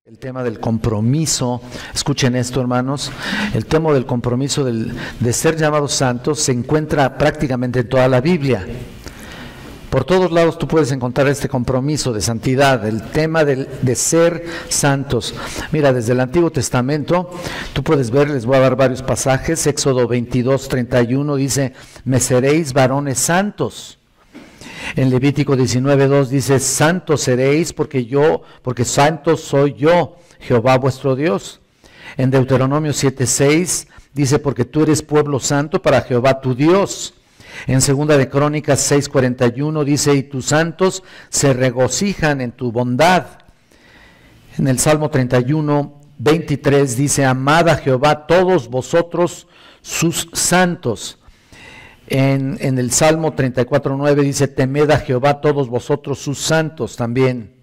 El tema del compromiso, escuchen esto, hermanos, el tema del compromiso de ser llamados santos se encuentra prácticamente en toda la Biblia. Por todos lados tú puedes encontrar este compromiso de santidad, el tema de ser santos. Mira, desde el Antiguo Testamento, tú puedes ver, les voy a dar varios pasajes. Éxodo 22:31 dice, me seréis varones santos. En Levítico 19:2 dice, santos seréis porque santos soy yo, Jehová vuestro Dios. En Deuteronomio 7:6 dice, porque tú eres pueblo santo para Jehová tu Dios. En Segunda de Crónicas 6:41 dice, y tus santos se regocijan en tu bondad. En el Salmo 31:23 dice, amad a Jehová todos vosotros sus santos. En el Salmo 34:9 dice, temed a Jehová todos vosotros sus santos también.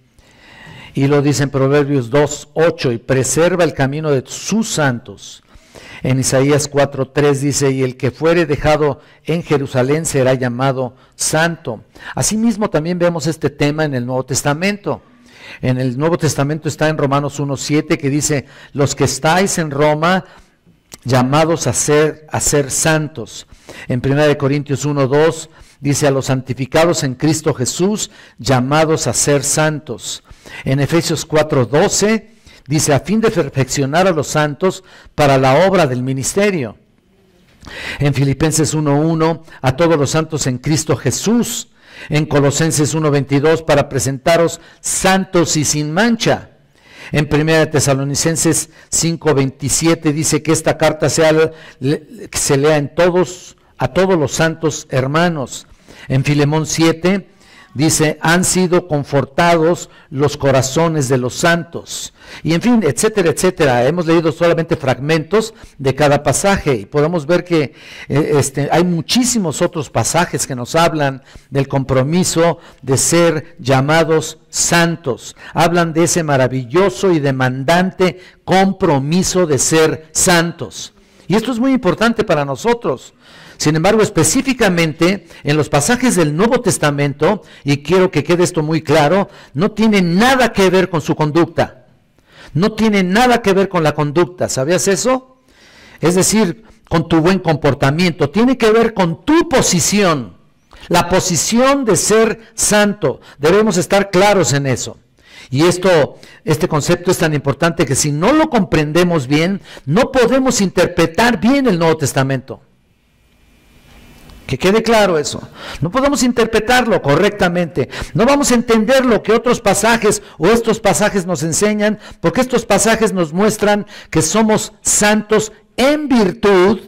Y lo dice en Proverbios 2:8, y preserva el camino de sus santos. En Isaías 4:3 dice, y el que fuere dejado en Jerusalén será llamado santo. Asimismo también vemos este tema en el Nuevo Testamento. En el Nuevo Testamento está en Romanos 1:7 que dice, los que estáis en Roma, llamados a ser santos. En 1 Corintios 1:2 dice, a los santificados en Cristo Jesús, llamados a ser santos. En Efesios 4:12 dice, a fin de perfeccionar a los santos para la obra del ministerio. En Filipenses 1:1, a todos los santos en Cristo Jesús. En Colosenses 1:22, para presentaros santos y sin mancha. En 1 Tesalonicenses 5:27 dice que esta carta se lea a todos los santos hermanos. En Filemón 7 dice, han sido confortados los corazones de los santos. Y en fin, etcétera, etcétera. Hemos leído solamente fragmentos de cada pasaje y podemos ver que hay muchísimos otros pasajes que nos hablan del compromiso de ser llamados santos. Hablan de ese maravilloso y demandante compromiso de ser santos. Y esto es muy importante para nosotros. Sin embargo, específicamente en los pasajes del Nuevo Testamento, y quiero que quede esto muy claro, no tiene nada que ver con su conducta. No tiene nada que ver con la conducta, ¿sabías eso? Es decir, con tu buen comportamiento. Tiene que ver con tu posición, la posición de ser santo. Debemos estar claros en eso. Y este concepto es tan importante que si no lo comprendemos bien, no podemos interpretar bien el Nuevo Testamento. Que quede claro eso. No podemos interpretarlo correctamente. No vamos a entender lo que otros pasajes o estos pasajes nos enseñan, porque estos pasajes nos muestran que somos santos en virtud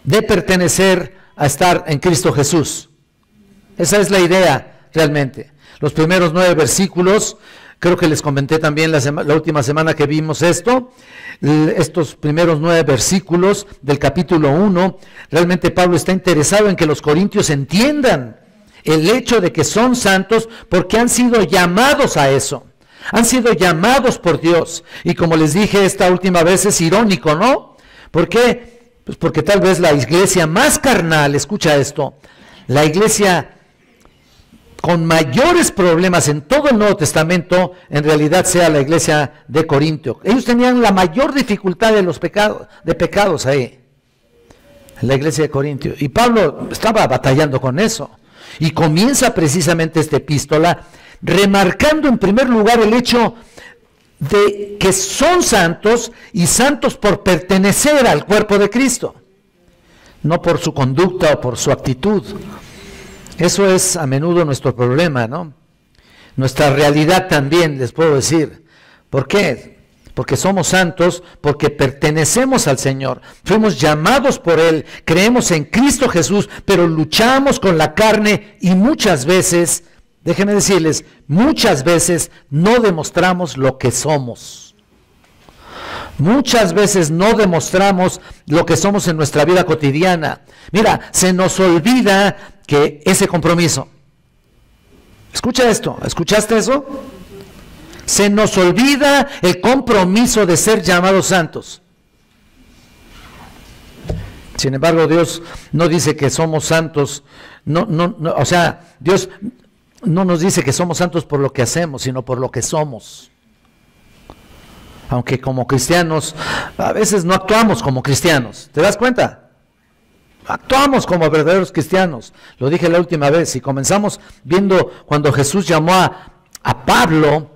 de pertenecer a estar en Cristo Jesús. Esa es la idea realmente. Los primeros 9 versículos, creo que les comenté también la última semana que vimos estos primeros 9 versículos del capítulo 1, realmente Pablo está interesado en que los corintios entiendan el hecho de que son santos porque han sido llamados a eso, han sido llamados por Dios. Y como les dije esta última vez, es irónico, ¿no? ¿Por qué? Pues porque tal vez la iglesia más carnal, escucha esto, la iglesia con mayores problemas en todo el Nuevo Testamento, en realidad sea la iglesia de Corintio. Ellos tenían la mayor dificultad de pecados ahí, en la iglesia de Corintio. Y Pablo estaba batallando con eso. Y comienza precisamente esta epístola remarcando en primer lugar el hecho de que son santos y santos por pertenecer al cuerpo de Cristo, no por su conducta o por su actitud. Eso es a menudo nuestro problema, ¿no? Nuestra realidad también, les puedo decir. ¿Por qué? Porque somos santos, porque pertenecemos al Señor. Fuimos llamados por Él, creemos en Cristo Jesús, pero luchamos con la carne y muchas veces, déjenme decirles, muchas veces no demostramos lo que somos. Muchas veces no demostramos lo que somos en nuestra vida cotidiana. Mira, se nos olvida que ese compromiso. Escucha esto, ¿escuchaste eso? Se nos olvida el compromiso de ser llamados santos. Sin embargo, Dios no dice que somos santos, o sea, Dios no nos dice que somos santos por lo que hacemos, sino por lo que somos. Aunque como cristianos, a veces no actuamos como cristianos. ¿Te das cuenta? Actuamos como verdaderos cristianos. Lo dije la última vez, y comenzamos viendo cuando Jesús llamó a Pablo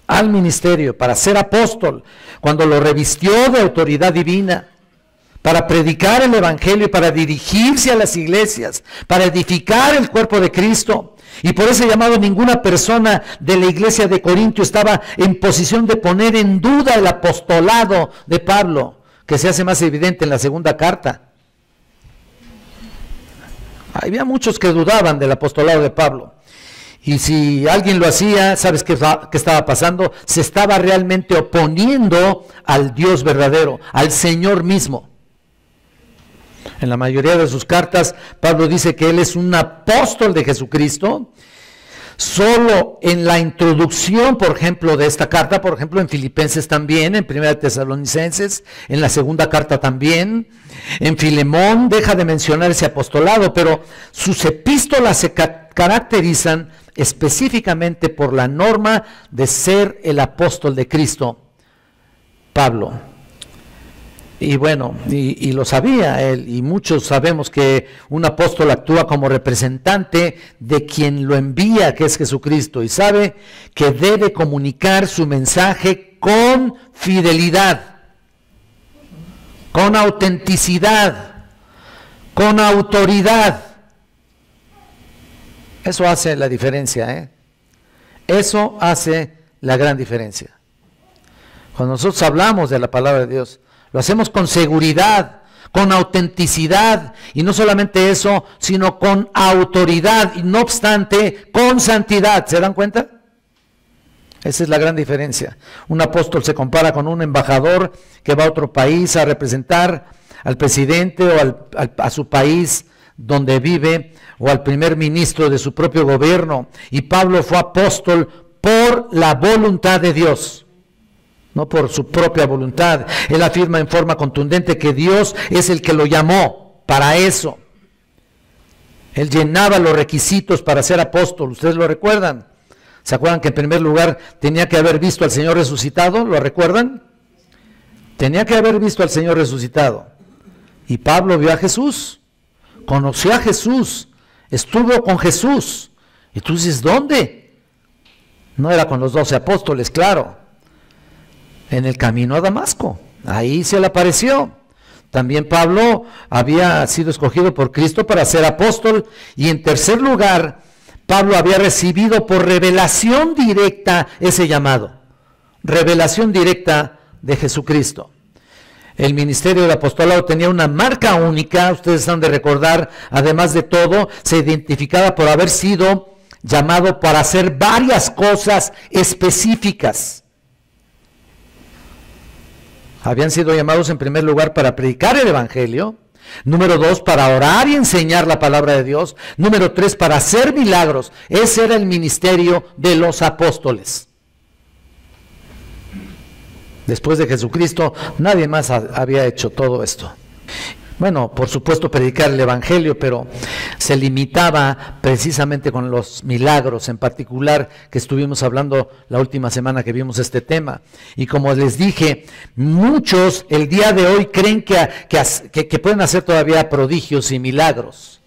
al ministerio para ser apóstol, cuando lo revistió de autoridad divina, para predicar el evangelio y para dirigirse a las iglesias, para edificar el cuerpo de Cristo. Y por ese llamado ninguna persona de la iglesia de Corinto estaba en posición de poner en duda el apostolado de Pablo, que se hace más evidente en la segunda carta. Había muchos que dudaban del apostolado de Pablo. Y si alguien lo hacía, ¿sabes qué estaba pasando? Se estaba realmente oponiendo al Dios verdadero, al Señor mismo. En la mayoría de sus cartas, Pablo dice que él es un apóstol de Jesucristo. Solo en la introducción, por ejemplo, de esta carta, por ejemplo, en Filipenses también, en Primera Tesalonicenses, en la segunda carta también, en Filemón deja de mencionar ese apostolado, pero sus epístolas se caracterizan específicamente por la norma de ser el apóstol de Cristo, Pablo. Y bueno, y lo sabía él, y muchos sabemos que un apóstol actúa como representante de quien lo envía, que es Jesucristo, y sabe que debe comunicar su mensaje con fidelidad, con autenticidad, con autoridad. Eso hace la diferencia, ¿eh? Eso hace la gran diferencia. Cuando nosotros hablamos de la palabra de Dios, lo hacemos con seguridad, con autenticidad, y no solamente eso, sino con autoridad, y no obstante, con santidad. ¿Se dan cuenta? Esa es la gran diferencia. Un apóstol se compara con un embajador que va a otro país a representar al presidente o a su país donde vive, o al primer ministro de su propio gobierno. Y Pablo fue apóstol por la voluntad de Dios, no por su propia voluntad. Él afirma en forma contundente que Dios es el que lo llamó para eso. Él llenaba los requisitos para ser apóstol. ¿Ustedes lo recuerdan? ¿Se acuerdan que en primer lugar tenía que haber visto al Señor resucitado? ¿Lo recuerdan? Tenía que haber visto al Señor resucitado. Y Pablo vio a Jesús, conoció a Jesús, estuvo con Jesús. Y tú dices, ¿dónde? No era con los 12 apóstoles, claro. En el camino a Damasco, ahí se le apareció. También Pablo había sido escogido por Cristo para ser apóstol. Y en tercer lugar, Pablo había recibido por revelación directa ese llamado, revelación directa de Jesucristo. El ministerio del apostolado tenía una marca única, ustedes han de recordar. Además de todo, se identificaba por haber sido llamado para hacer varias cosas específicas. Habían sido llamados en primer lugar para predicar el evangelio, número 2, para orar y enseñar la palabra de Dios, número 3, para hacer milagros. Ese era el ministerio de los apóstoles. Después de Jesucristo, nadie más había hecho todo esto. Bueno, por supuesto predicar el evangelio, pero se limitaba precisamente con los milagros, en particular que estuvimos hablando la última semana que vimos este tema. Y como les dije, muchos el día de hoy creen que pueden hacer todavía prodigios y milagros.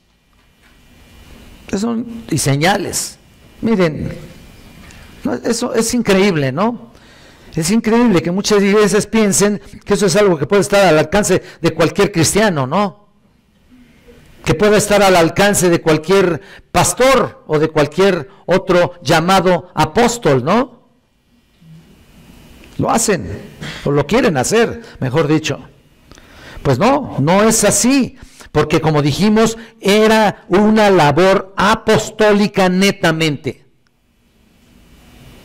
Y señales. Miren, eso es increíble, ¿no? Es increíble que muchas iglesias piensen que eso es algo que puede estar al alcance de cualquier cristiano, ¿no? Que pueda estar al alcance de cualquier pastor o de cualquier otro llamado apóstol, ¿no? Lo hacen, o lo quieren hacer, mejor dicho. Pues no es así, porque como dijimos, era una labor apostólica netamente.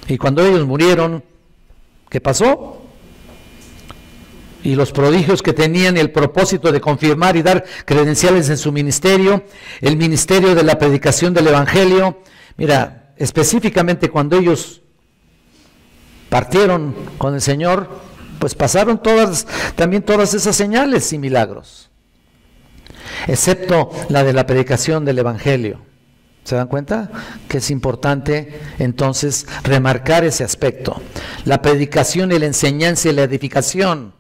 Y cuando ellos murieron, ¿qué pasó? Y los prodigios que tenían el propósito de confirmar y dar credenciales en su ministerio, el ministerio de la predicación del evangelio. Mira, específicamente cuando ellos partieron con el Señor, pues pasaron también todas esas señales y milagros, excepto la de la predicación del evangelio. ¿Se dan cuenta? Que es importante entonces remarcar ese aspecto. La predicación y la enseñanza y la edificación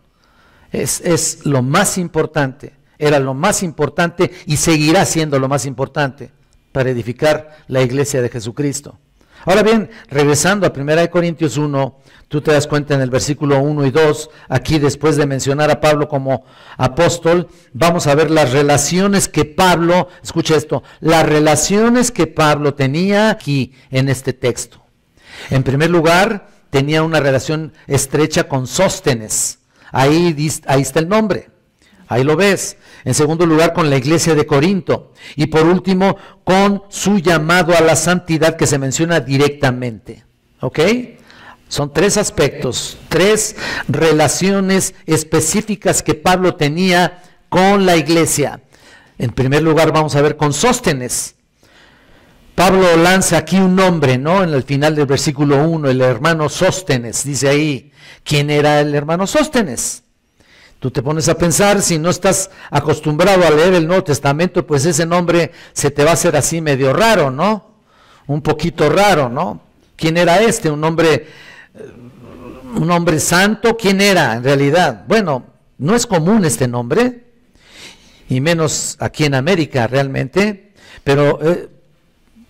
es lo más importante, era lo más importante y seguirá siendo lo más importante para edificar la iglesia de Jesucristo. Ahora bien, regresando a 1 Corintios 1, tú te das cuenta en el versículo 1 y 2, aquí después de mencionar a Pablo como apóstol, vamos a ver las relaciones que Pablo, escucha esto, las relaciones que Pablo tenía aquí en este texto. En primer lugar, tenía una relación estrecha con Sóstenes, ahí está el nombre. Ahí lo ves. En segundo lugar, con la iglesia de Corinto. Y por último, con su llamado a la santidad que se menciona directamente. ¿Ok? Son tres aspectos, tres relaciones específicas que Pablo tenía con la iglesia. En primer lugar, vamos a ver con Sóstenes. Pablo lanza aquí un nombre, ¿no? En el final del versículo 1, el hermano Sóstenes. Dice ahí, ¿quién era el hermano Sóstenes? Tú te pones a pensar, si no estás acostumbrado a leer el Nuevo Testamento, pues ese nombre se te va a hacer así medio raro, ¿no? Un poquito raro, ¿no? ¿Quién era este? Un hombre santo. ¿Quién era en realidad? Bueno, no es común este nombre, y menos aquí en América realmente, pero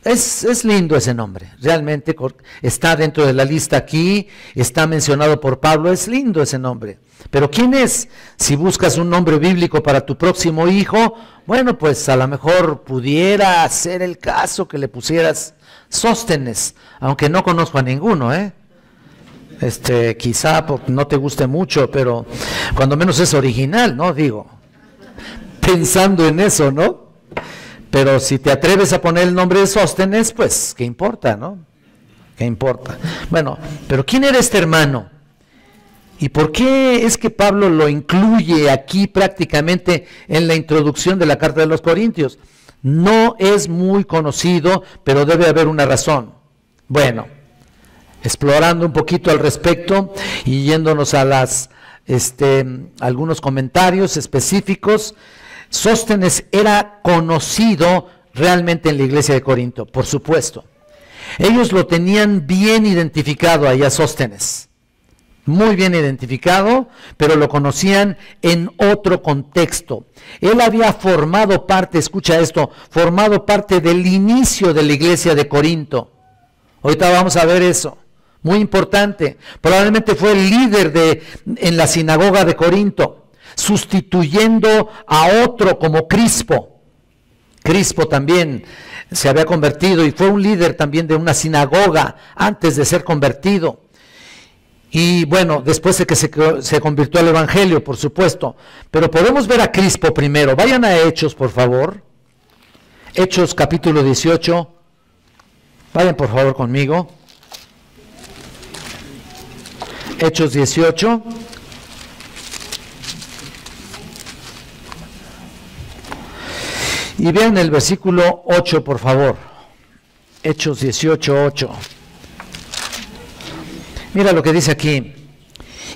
es lindo ese nombre, realmente está dentro de la lista aquí, está mencionado por Pablo, es lindo ese nombre. Pero ¿quién es? Si buscas un nombre bíblico para tu próximo hijo, bueno, pues a lo mejor pudiera ser el caso que le pusieras Sóstenes, aunque no conozco a ninguno, quizá no te guste mucho, pero cuando menos es original, ¿no? Digo, pensando en eso, ¿no? Pero si te atreves a poner el nombre de Sóstenes, pues, ¿qué importa, no? ¿Qué importa? Bueno, pero ¿quién era este hermano? ¿Y por qué es que Pablo lo incluye aquí prácticamente en la introducción de la carta de los Corintios? No es muy conocido, pero debe haber una razón. Bueno, explorando un poquito al respecto y yéndonos a algunos comentarios específicos, Sóstenes era conocido realmente en la iglesia de Corinto, por supuesto. Ellos lo tenían bien identificado allá, Sóstenes. Muy bien identificado, pero lo conocían en otro contexto. Él había formado parte, escucha esto, formado parte del inicio de la iglesia de Corinto. Ahorita vamos a ver eso, muy importante. Probablemente fue el líder en la sinagoga de Corinto, sustituyendo a otro como Crispo. Crispo también se había convertido y fue un líder también de una sinagoga antes de ser convertido. Y bueno, después de que se convirtió al Evangelio, por supuesto. Pero podemos ver a Crispo primero. Vayan a Hechos, por favor. Hechos capítulo 18. Vayan por favor conmigo. Hechos 18. Y vean el versículo 8, por favor. Hechos 18, 8. Mira lo que dice aquí.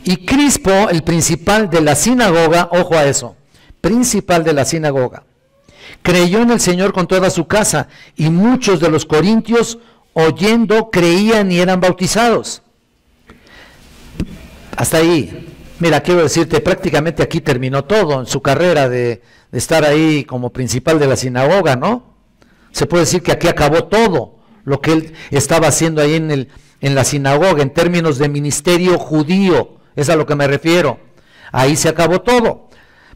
Y Crispo, el principal de la sinagoga, ojo a eso, principal de la sinagoga, creyó en el Señor con toda su casa, y muchos de los corintios, oyendo, creían y eran bautizados. Hasta ahí. Mira, quiero decirte, prácticamente aquí terminó todo en su carrera de estar ahí como principal de la sinagoga, ¿no? Se puede decir que aquí acabó todo lo que él estaba haciendo ahí en la sinagoga, en términos de ministerio judío, es a lo que me refiero. Ahí se acabó todo.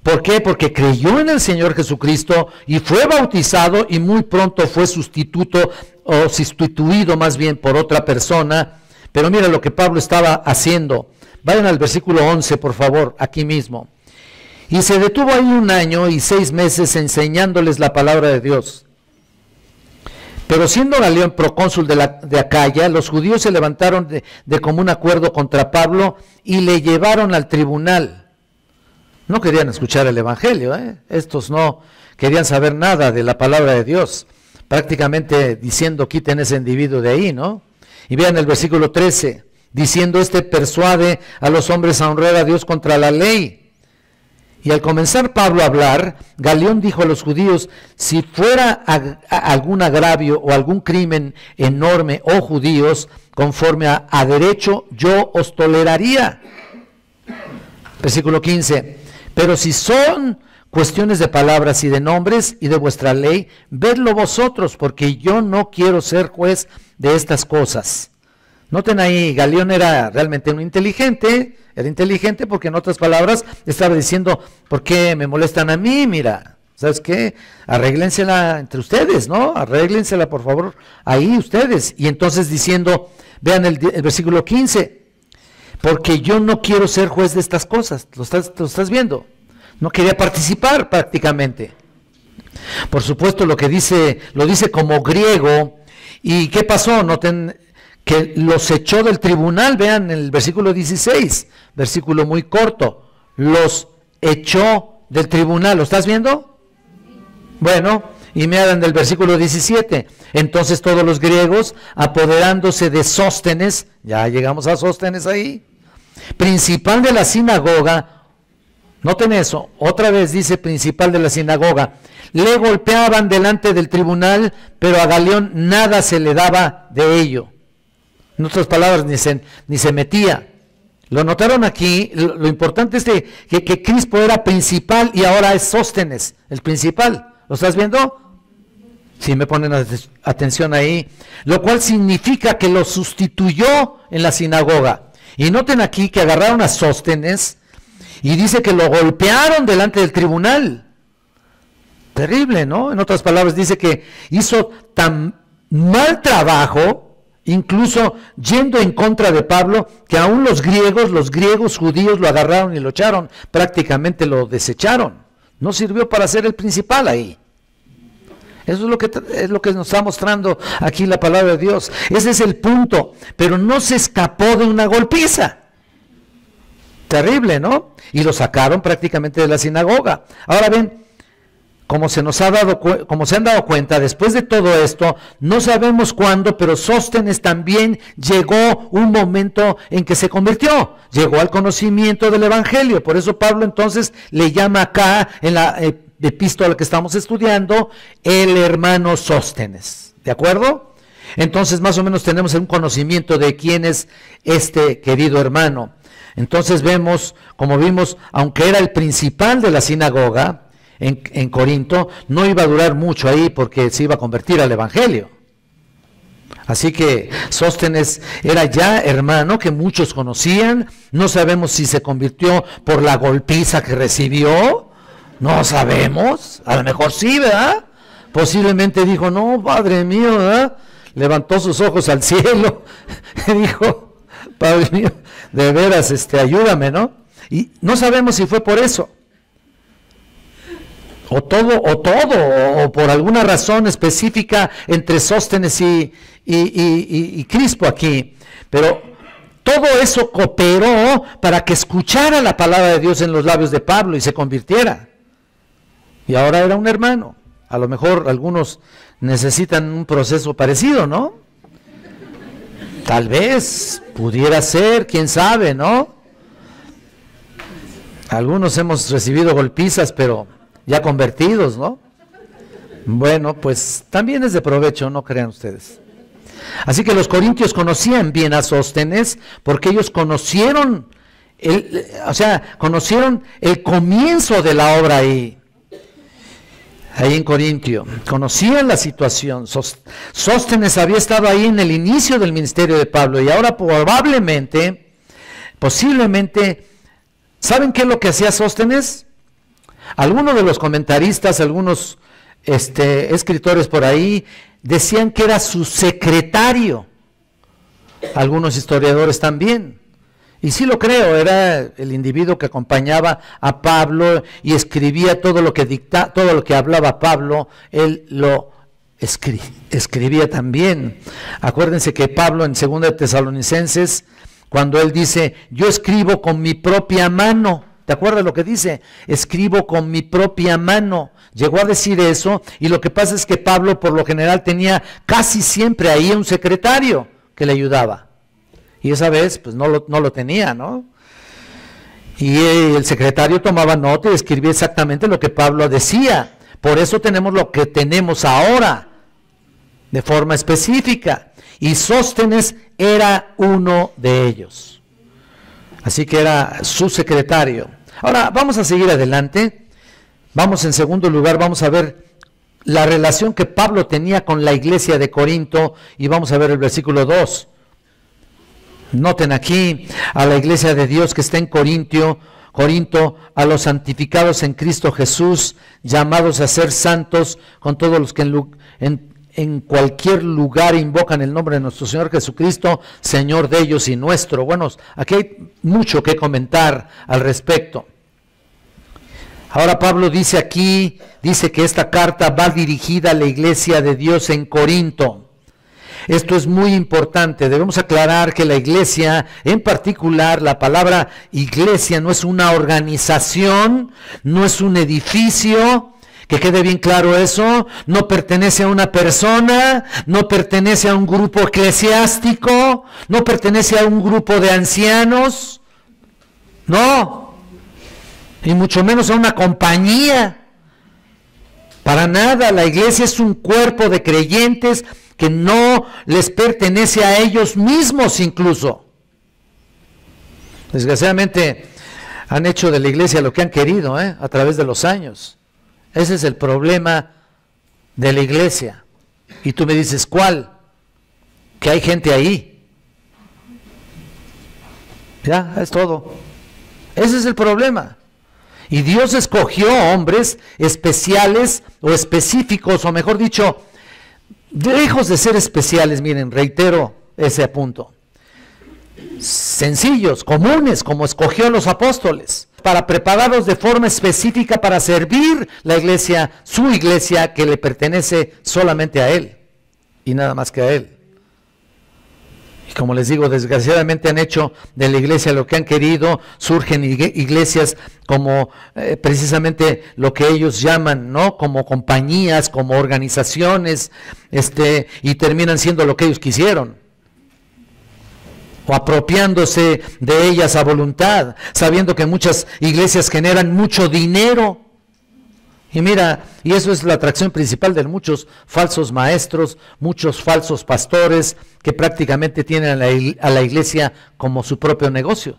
¿Por qué? Porque creyó en el Señor Jesucristo y fue bautizado, y muy pronto fue sustituido más bien por otra persona. Pero mira lo que Pablo estaba haciendo. Vayan al versículo 11, por favor, aquí mismo. Y se detuvo ahí 1 año y 6 meses enseñándoles la palabra de Dios. Pero siendo Galión procónsul de Acaya, los judíos se levantaron de común acuerdo contra Pablo y le llevaron al tribunal. No querían escuchar el evangelio, Estos no querían saber nada de la palabra de Dios, prácticamente diciendo, quiten ese individuo de ahí, ¿no? Y vean el versículo 13, diciendo, persuade a los hombres a honrar a Dios contra la ley. Y al comenzar Pablo a hablar, Galión dijo a los judíos: si fuera algún agravio o algún crimen enorme, oh judíos, conforme a derecho, yo os toleraría. Versículo 15, pero si son cuestiones de palabras y de nombres y de vuestra ley, vedlo vosotros, porque yo no quiero ser juez de estas cosas. Noten ahí, Galión era realmente un inteligente, era inteligente porque en otras palabras estaba diciendo: ¿por qué me molestan a mí? Mira, ¿sabes qué? Arréglensela entre ustedes, ¿no? Arréglensela por favor ahí ustedes. Y entonces diciendo, vean el versículo 15, porque yo no quiero ser juez de estas cosas. ¿Lo estás viendo? No quería participar prácticamente. Por supuesto lo dice como griego. ¿Y qué pasó? Noten que los echó del tribunal. Vean el versículo 16, versículo muy corto, los echó del tribunal. ¿Lo estás viendo? Bueno, y me hablan del versículo 17, entonces todos los griegos, apoderándose de Sóstenes, ya llegamos a Sóstenes ahí, principal de la sinagoga, noten eso, otra vez dice principal de la sinagoga, le golpeaban delante del tribunal, pero a Galión nada se le daba de ello. En otras palabras, ni se metía. Lo notaron aquí. Lo importante es que Crispo era principal y ahora es Sóstenes, el principal. ¿Lo estás viendo? Sí, me ponen atención ahí. Lo cual significa que lo sustituyó en la sinagoga. Y noten aquí que agarraron a Sóstenes y dice que lo golpearon delante del tribunal. Terrible, ¿no? En otras palabras, dice que hizo tan mal trabajo, incluso yendo en contra de Pablo, que aún los griegos judíos lo agarraron y lo echaron, prácticamente lo desecharon. No sirvió para ser el principal ahí. Eso es lo que nos está mostrando aquí la palabra de Dios. Ese es el punto, pero no se escapó de una golpiza. Terrible, ¿no? Y lo sacaron prácticamente de la sinagoga. Ahora ven, como se han dado cuenta, después de todo esto, no sabemos cuándo, pero Sóstenes también llegó un momento en que se convirtió, llegó al conocimiento del Evangelio. Por eso Pablo entonces le llama acá, en la epístola que estamos estudiando, el hermano Sóstenes. ¿De acuerdo? Entonces más o menos tenemos un conocimiento de quién es este querido hermano. Entonces vemos, como vimos, aunque era el principal de la sinagoga, en Corinto, no iba a durar mucho ahí porque se iba a convertir al Evangelio. Así que Sóstenes era ya hermano que muchos conocían. No sabemos si se convirtió por la golpiza que recibió, no sabemos, a lo mejor sí, ¿verdad? Posiblemente dijo: no, Padre mío, ¿verdad? Levantó sus ojos al cielo y dijo: Padre mío, de veras, ayúdame, ¿no? Y no sabemos si fue por eso. O por alguna razón específica entre Sóstenes y Crispo aquí. Pero todo eso cooperó para que escuchara la palabra de Dios en los labios de Pablo y se convirtiera. Y ahora era un hermano. A lo mejor algunos necesitan un proceso parecido, ¿no? Tal vez, pudiera ser, quién sabe, ¿no? Algunos hemos recibido golpizas, pero ya convertidos, ¿no? Bueno, pues también es de provecho, no crean ustedes. Así que los corintios conocían bien a Sóstenes porque ellos conocieron el comienzo de la obra ahí en Corintio. Conocían la situación. Sóstenes había estado ahí en el inicio del ministerio de Pablo y ahora posiblemente, ¿saben qué es lo que hacía Sóstenes? Algunos de los comentaristas, algunos escritores por ahí, decían que era su secretario. Algunos historiadores también. Y sí lo creo, era el individuo que acompañaba a Pablo y escribía todo lo que hablaba Pablo, él lo escribía también. Acuérdense que Pablo en 2 de Tesalonicenses, cuando él dice: yo escribo con mi propia mano. ¿Te acuerdas lo que dice? Escribo con mi propia mano. Llegó a decir eso, y lo que pasa es que Pablo por lo general tenía casi siempre ahí un secretario que le ayudaba. Y esa vez pues no lo tenía, ¿no? Y el secretario tomaba nota y escribía exactamente lo que Pablo decía. Por eso tenemos lo que tenemos ahora, de forma específica. Y Sóstenes era uno de ellos. Así que era su secretario. Ahora, vamos a seguir adelante. Vamos en segundo lugar, vamos a ver la relación que Pablo tenía con la iglesia de Corinto. Y vamos a ver el versículo 2. Noten aquí a la iglesia de Dios que está en Corinto, a los santificados en Cristo Jesús, llamados a ser santos, con todos los que en cualquier lugar invocan el nombre de nuestro Señor Jesucristo, Señor de ellos y nuestro. Bueno, aquí hay mucho que comentar al respecto. Ahora Pablo dice que esta carta va dirigida a la iglesia de Dios en Corinto. Esto es muy importante. Debemos aclarar que la iglesia, en particular, la palabra iglesia no es una organización, no es un edificio, que quede bien claro eso, no pertenece a una persona, no pertenece a un grupo eclesiástico, no pertenece a un grupo de ancianos, no, y mucho menos a una compañía. Para nada, la iglesia es un cuerpo de creyentes que no les pertenece a ellos mismos incluso. Desgraciadamente han hecho de la iglesia lo que han querido, a través de los años. Ese es el problema de la iglesia. Y tú me dices, ¿cuál? Que hay gente ahí. Ya, es todo. Ese es el problema. Y Dios escogió hombres especiales o específicos, o mejor dicho, lejos de ser especiales, miren, reitero ese punto. Sencillos, comunes, como escogió a los apóstoles, para prepararlos de forma específica para servir la iglesia, su iglesia, que le pertenece solamente a Él, y nada más que a Él. Y como les digo, desgraciadamente han hecho de la iglesia lo que han querido. Surgen iglesias como precisamente lo que ellos llaman, ¿no?, como compañías, como organizaciones, y terminan siendo lo que ellos quisieron, o apropiándose de ellas a voluntad, sabiendo que muchas iglesias generan mucho dinero. Y mira, y eso es la atracción principal de muchos falsos maestros, muchos falsos pastores que prácticamente tienen a la iglesia como su propio negocio.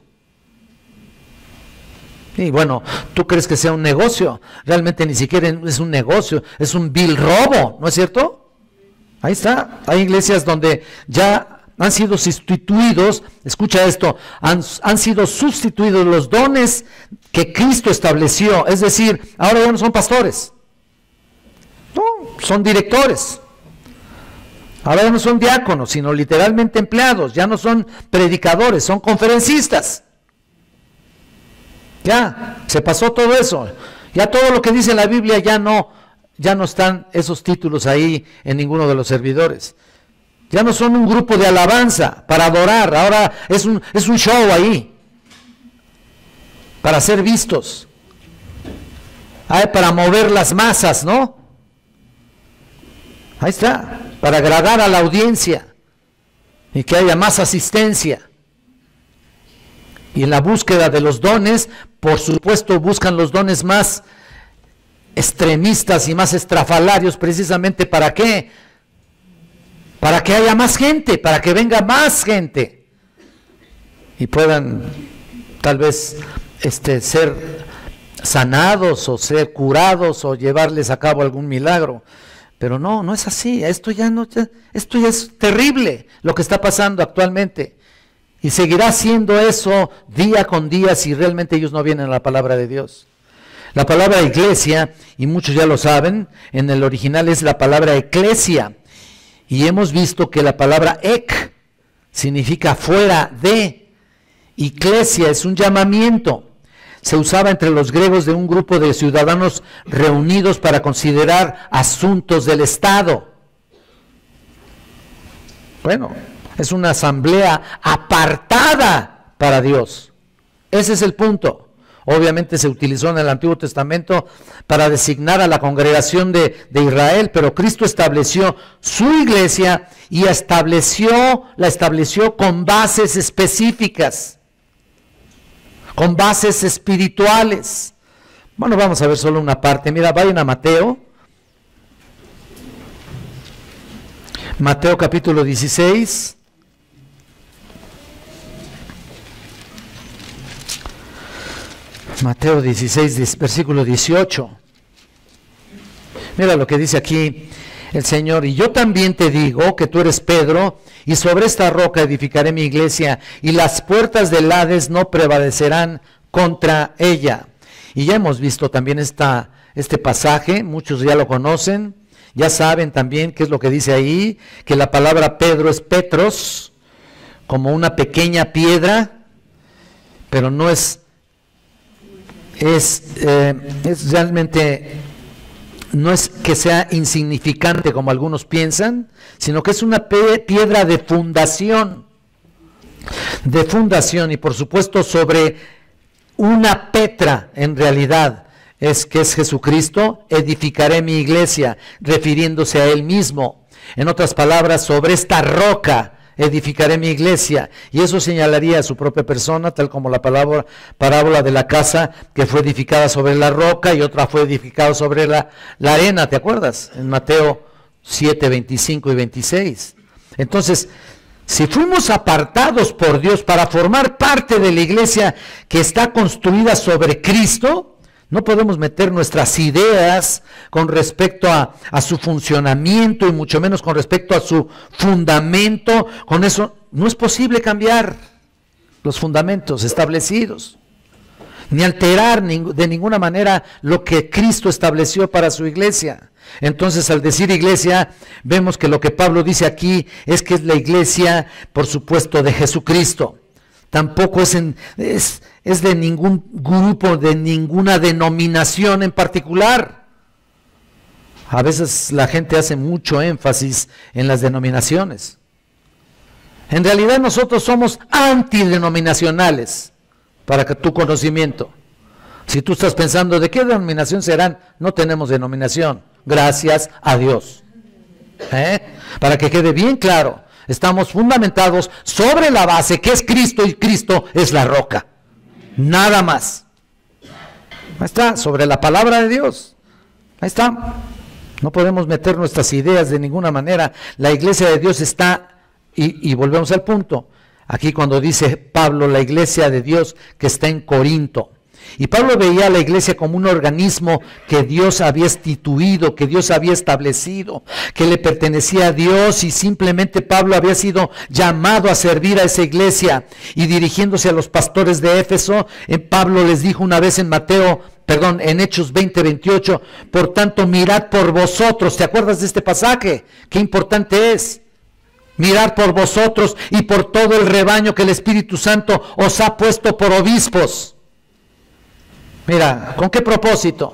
Y bueno, ¿tú crees que sea un negocio? Realmente ni siquiera es un negocio, es un vil robo, ¿no es cierto? Ahí está, hay iglesias donde ya han sido sustituidos, escucha esto, han sido sustituidos los dones que Cristo estableció, es decir, ahora ya no son pastores, no, son directores, ahora ya no son diáconos, sino literalmente empleados, ya no son predicadores, son conferencistas, ya, se pasó todo eso, ya todo lo que dice la Biblia ya no están esos títulos ahí en ninguno de los servidores. Ya no son un grupo de alabanza para adorar, ahora es un show ahí, para ser vistos, para mover las masas, ¿no? Ahí está, para agradar a la audiencia y que haya más asistencia. Y en la búsqueda de los dones, por supuesto, buscan los dones más extremistas y más estrafalarios, precisamente ¿para qué? Para que haya más gente, para que venga más gente y puedan tal vez ser sanados o ser curados o llevarles a cabo algún milagro. Pero no es así. Esto ya es terrible lo que está pasando actualmente. Y seguirá siendo eso día con día si realmente ellos no vienen a la palabra de Dios. La palabra iglesia, y muchos ya lo saben, en el original es la palabra eclesia. Y hemos visto que la palabra ek significa fuera de. Iglesia es un llamamiento. Se usaba entre los griegos de un grupo de ciudadanos reunidos para considerar asuntos del Estado. Bueno, es una asamblea apartada para Dios. Ese es el punto. Obviamente se utilizó en el Antiguo Testamento para designar a la congregación de Israel, pero Cristo estableció su iglesia y la estableció con bases específicas. con bases espirituales. Bueno, vamos a ver solo una parte. Mira, vayan a Mateo. Mateo capítulo 16. Mateo 16, versículo 18. Mira lo que dice aquí el Señor: y yo también te digo que tú eres Pedro, y sobre esta roca edificaré mi iglesia, y las puertas del Hades no prevalecerán contra ella. Y ya hemos visto también este pasaje, muchos ya lo conocen, ya saben también qué es lo que dice ahí, que la palabra Pedro es Petros, como una pequeña piedra, pero no es realmente, no es que sea insignificante como algunos piensan, sino que es una piedra de fundación, y por supuesto sobre una Petra, en realidad, es que es Jesucristo, edificaré mi iglesia, refiriéndose a él mismo. En otras palabras, sobre esta roca edificaré mi iglesia, y eso señalaría a su propia persona, tal como la parábola de la casa que fue edificada sobre la roca y otra fue edificada sobre la arena, ¿te acuerdas? En Mateo 7, 25 y 26. Entonces, si fuimos apartados por Dios para formar parte de la iglesia que está construida sobre Cristo, no podemos meter nuestras ideas con respecto a su funcionamiento y mucho menos con respecto a su fundamento. Con eso no es posible cambiar los fundamentos establecidos, ni alterar de ninguna manera lo que Cristo estableció para su iglesia. Entonces, al decir iglesia, vemos que lo que Pablo dice aquí es que es la iglesia, por supuesto, de Jesucristo. Tampoco es de ningún grupo, de ninguna denominación en particular. A veces la gente hace mucho énfasis en las denominaciones. En realidad nosotros somos antidenominacionales, para que tu conocimiento. Si tú estás pensando de qué denominación serán, no tenemos denominación, gracias a Dios. Para que quede bien claro, estamos fundamentados sobre la base que es Cristo, y Cristo es la roca. Nada más. Ahí está, sobre la palabra de Dios. Ahí está. No podemos meter nuestras ideas de ninguna manera. La iglesia de Dios está, y volvemos al punto. Aquí cuando dice Pablo, la iglesia de Dios que está en Corinto. Y Pablo veía a la iglesia como un organismo que Dios había instituido, que Dios había establecido, que le pertenecía a Dios, y simplemente Pablo había sido llamado a servir a esa iglesia. Y dirigiéndose a los pastores de Éfeso, Pablo les dijo una vez en Hechos 20:28, por tanto mirad por vosotros. ¿Te acuerdas de este pasaje? Qué importante es. Mirad por vosotros y por todo el rebaño que el Espíritu Santo os ha puesto por obispos. Mira, ¿con qué propósito?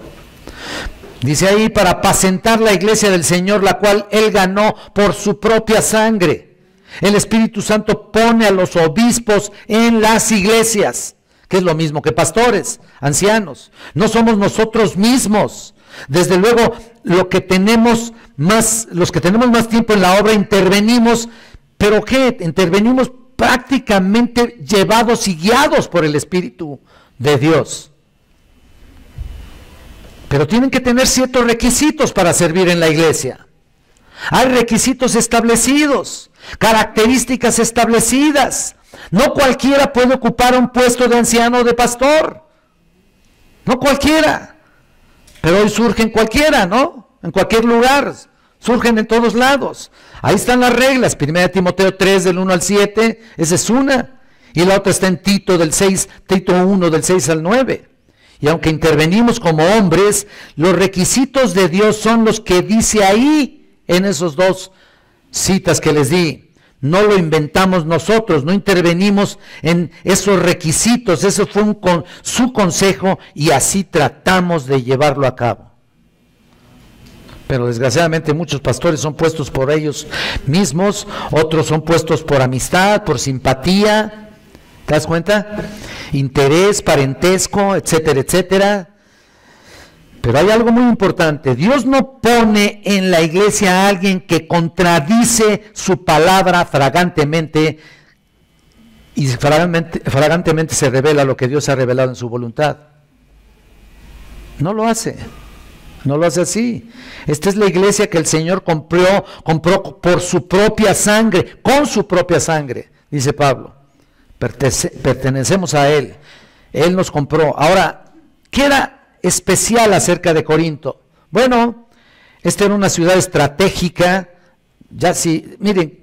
Dice ahí, para apacentar la iglesia del Señor, la cual Él ganó por su propia sangre. El Espíritu Santo pone a los obispos en las iglesias, que es lo mismo que pastores, ancianos. No somos nosotros mismos. Desde luego, los que tenemos más tiempo en la obra intervenimos, pero ¿qué? Intervenimos prácticamente llevados y guiados por el Espíritu de Dios. Pero tienen que tener ciertos requisitos para servir en la iglesia. Hay requisitos establecidos, características establecidas. No cualquiera puede ocupar un puesto de anciano o de pastor. No cualquiera. Pero hoy surgen cualquiera, ¿no? En cualquier lugar. Surgen en todos lados. Ahí están las reglas. 1 Timoteo 3, del 1 al 7. Esa es una. Y la otra está en Tito 1, del 6 al 9. Y aunque intervenimos como hombres, los requisitos de Dios son los que dice ahí en esos dos citas que les di. No lo inventamos nosotros, no intervenimos en esos requisitos. Eso fue su consejo y así tratamos de llevarlo a cabo. Pero desgraciadamente muchos pastores son puestos por ellos mismos, otros son puestos por amistad, por simpatía. ¿Te das cuenta? Interés, parentesco, etcétera, etcétera. Pero hay algo muy importante. Dios no pone en la iglesia a alguien que contradice su palabra fragantemente y flagrantemente se revela lo que Dios ha revelado en su voluntad. No lo hace. No lo hace así. Esta es la iglesia que el Señor compró por su propia sangre, con su propia sangre, dice Pablo. Pertenecemos a Él. Él nos compró. Ahora, ¿qué era especial acerca de Corinto? Bueno, esta era una ciudad estratégica. Ya sí, miren,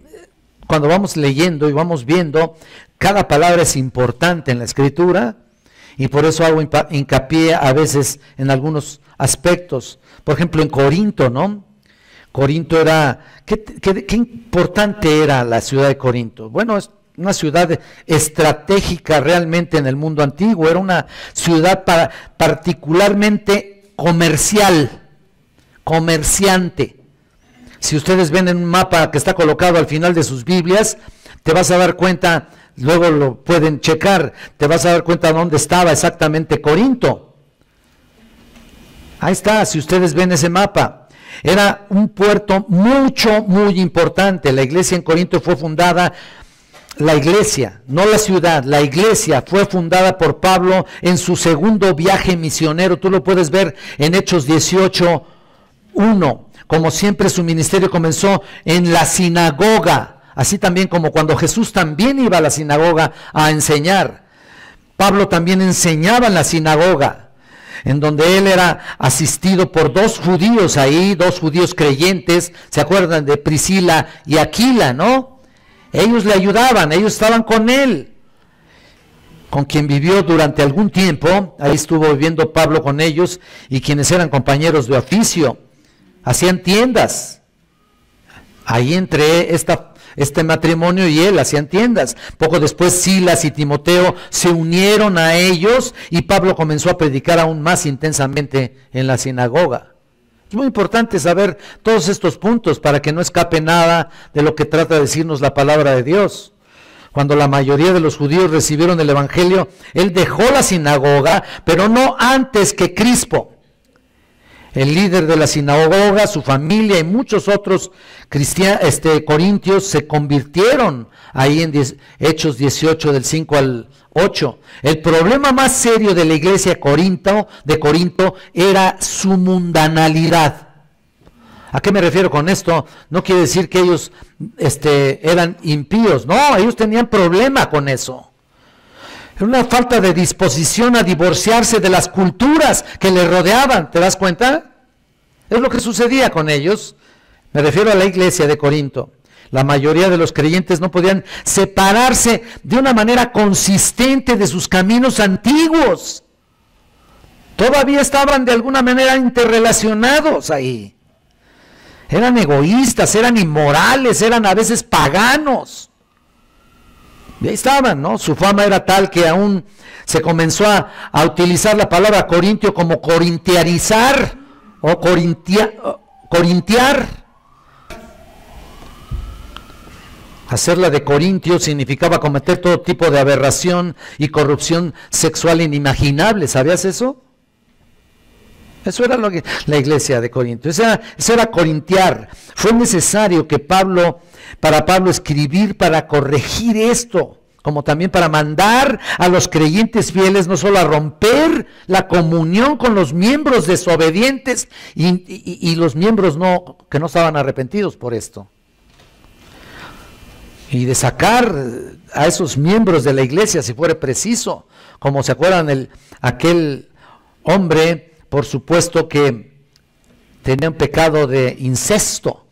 cuando vamos leyendo y vamos viendo, cada palabra es importante en la Escritura, y por eso hago hincapié a veces en algunos aspectos. Por ejemplo, en Corinto, ¿no? Corinto era, ¿qué importante era la ciudad de Corinto? Bueno, es una ciudad estratégica realmente en el mundo antiguo, era una ciudad particularmente comerciante. Si ustedes ven en un mapa que está colocado al final de sus Biblias, te vas a dar cuenta, luego lo pueden checar, te vas a dar cuenta dónde estaba exactamente Corinto. Ahí está, si ustedes ven ese mapa. Era un puerto muy importante. La iglesia en Corinto fue fundada, la iglesia, no la ciudad, la iglesia fue fundada por Pablo en su segundo viaje misionero. Tú lo puedes ver en Hechos 18:1. Como siempre, su ministerio comenzó en la sinagoga, así también como cuando Jesús también iba a la sinagoga a enseñar. Pablo también enseñaba en la sinagoga, en donde él era asistido por dos judíos ahí, dos judíos creyentes. ¿Se acuerdan de Priscila y Aquila, no? Ellos le ayudaban, ellos estaban con él, con quien vivió durante algún tiempo. Ahí estuvo viviendo Pablo con ellos, y quienes eran compañeros de oficio. Hacían tiendas. Ahí entre este matrimonio y él hacían tiendas. Poco después Silas y Timoteo se unieron a ellos, y Pablo comenzó a predicar aún más intensamente en la sinagoga. Es muy importante saber todos estos puntos para que no escape nada de lo que trata de decirnos la palabra de Dios. Cuando la mayoría de los judíos recibieron el evangelio, él dejó la sinagoga, pero no antes que Crispo, el líder de la sinagoga, su familia y muchos otros corintios se convirtieron ahí en Hechos 18 del 5 al 8. El problema más serio de la iglesia de Corinto era su mundanalidad. ¿A qué me refiero con esto? No quiere decir que ellos eran impíos, no, ellos tenían problema con eso. Era una falta de disposición a divorciarse de las culturas que les rodeaban. ¿Te das cuenta? Es lo que sucedía con ellos. Me refiero a la iglesia de Corinto. La mayoría de los creyentes no podían separarse de una manera consistente de sus caminos antiguos. Todavía estaban de alguna manera interrelacionados ahí. Eran egoístas, eran inmorales, eran a veces paganos. Y ahí estaban, ¿no? Su fama era tal que aún se comenzó a utilizar la palabra corintio como corintiarizar o corintiar. Hacerla de corintio significaba cometer todo tipo de aberración y corrupción sexual inimaginable. ¿Sabías eso? Eso era lo que la iglesia de Corinto. Eso era corintiar. Fue necesario que para Pablo escribir para corregir esto, como también para mandar a los creyentes fieles no solo a romper la comunión con los miembros desobedientes y los miembros que no estaban arrepentidos por esto, y de sacar a esos miembros de la iglesia si fuera preciso, como se acuerdan aquel hombre, por supuesto, que tenía un pecado de incesto,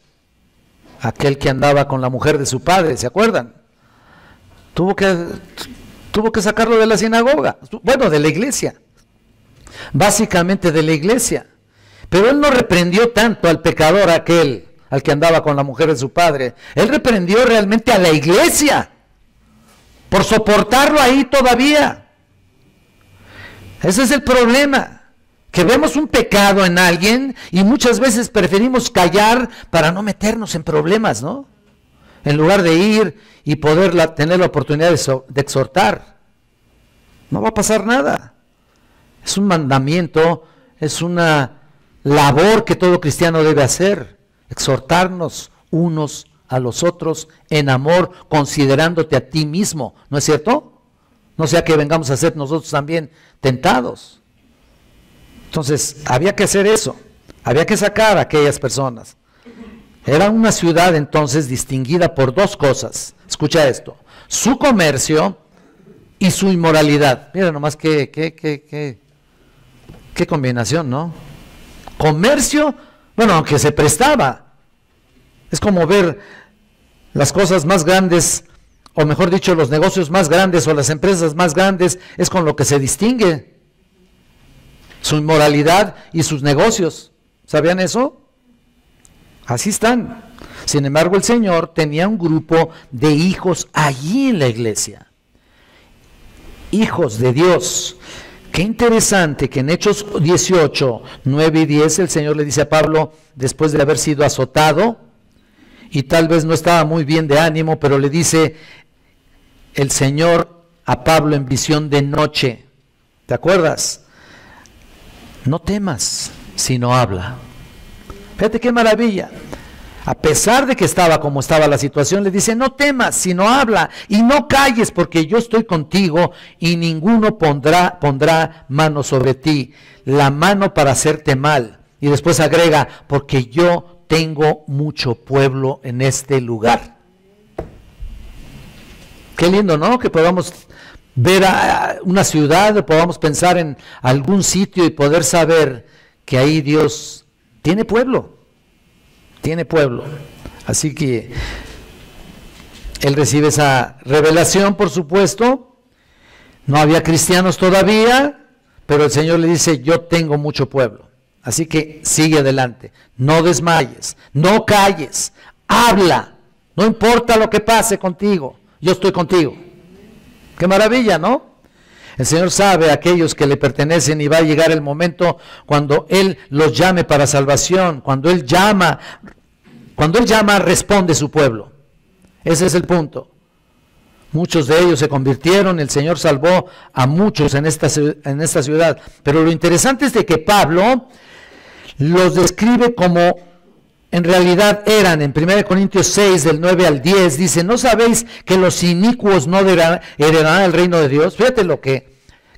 aquel que andaba con la mujer de su padre, ¿se acuerdan? Tuvo que sacarlo de la sinagoga, bueno, de la iglesia, básicamente de la iglesia. Pero él no reprendió tanto al pecador aquel, al que andaba con la mujer de su padre. Él reprendió realmente a la iglesia por soportarlo ahí todavía. Ese es el problema, que vemos un pecado en alguien y muchas veces preferimos callar para no meternos en problemas, ¿no? En lugar de ir y poder tener la oportunidad de exhortar. No va a pasar nada. Es un mandamiento, es una labor que todo cristiano debe hacer, exhortarnos unos a los otros en amor, considerándote a ti mismo, ¿no es cierto? No sea que vengamos a ser nosotros también tentados. Entonces, había que hacer eso, había que sacar a aquellas personas. Era una ciudad entonces distinguida por dos cosas. Escucha esto: su comercio y su inmoralidad. Mira nomás qué combinación, ¿no? Comercio, bueno, aunque se prestaba. Es como ver las cosas más grandes, o mejor dicho, los negocios más grandes o las empresas más grandes, es con lo que se distingue. Su inmoralidad y sus negocios. ¿Sabían eso? Así están. Sin embargo, el Señor tenía un grupo de hijos allí en la iglesia. Hijos de Dios. Qué interesante que en Hechos 18, 9 y 10 el Señor le dice a Pablo, después de haber sido azotado, y tal vez no estaba muy bien de ánimo, pero le dice el Señor a Pablo en visión de noche, ¿te acuerdas? No temas, sino habla. Fíjate qué maravilla. A pesar de que estaba como estaba la situación, le dice, no temas, sino habla, y no calles, porque yo estoy contigo, y ninguno pondrá mano sobre ti, la mano para hacerte mal. Y después agrega, porque yo tengo mucho pueblo en este lugar. Qué lindo, ¿no? Que podamos ver a una ciudad, podamos pensar en algún sitio y poder saber que ahí Dios tiene pueblo. Tiene pueblo. Así que él recibe esa revelación, por supuesto. No había cristianos todavía, pero el Señor le dice, yo tengo mucho pueblo. Así que sigue adelante. No desmayes, no calles, habla. No importa lo que pase contigo, yo estoy contigo. Qué maravilla, ¿no? El Señor sabe a aquellos que le pertenecen y va a llegar el momento cuando Él los llame para salvación. Cuando Él llama, responde su pueblo. Ese es el punto. Muchos de ellos se convirtieron, el Señor salvó a muchos en esta ciudad. Pero lo interesante es de que Pablo los describe como en realidad eran. En 1 Corintios 6, del 9 al 10, dice, ¿no sabéis que los inicuos no heredarán el reino de Dios? Fíjate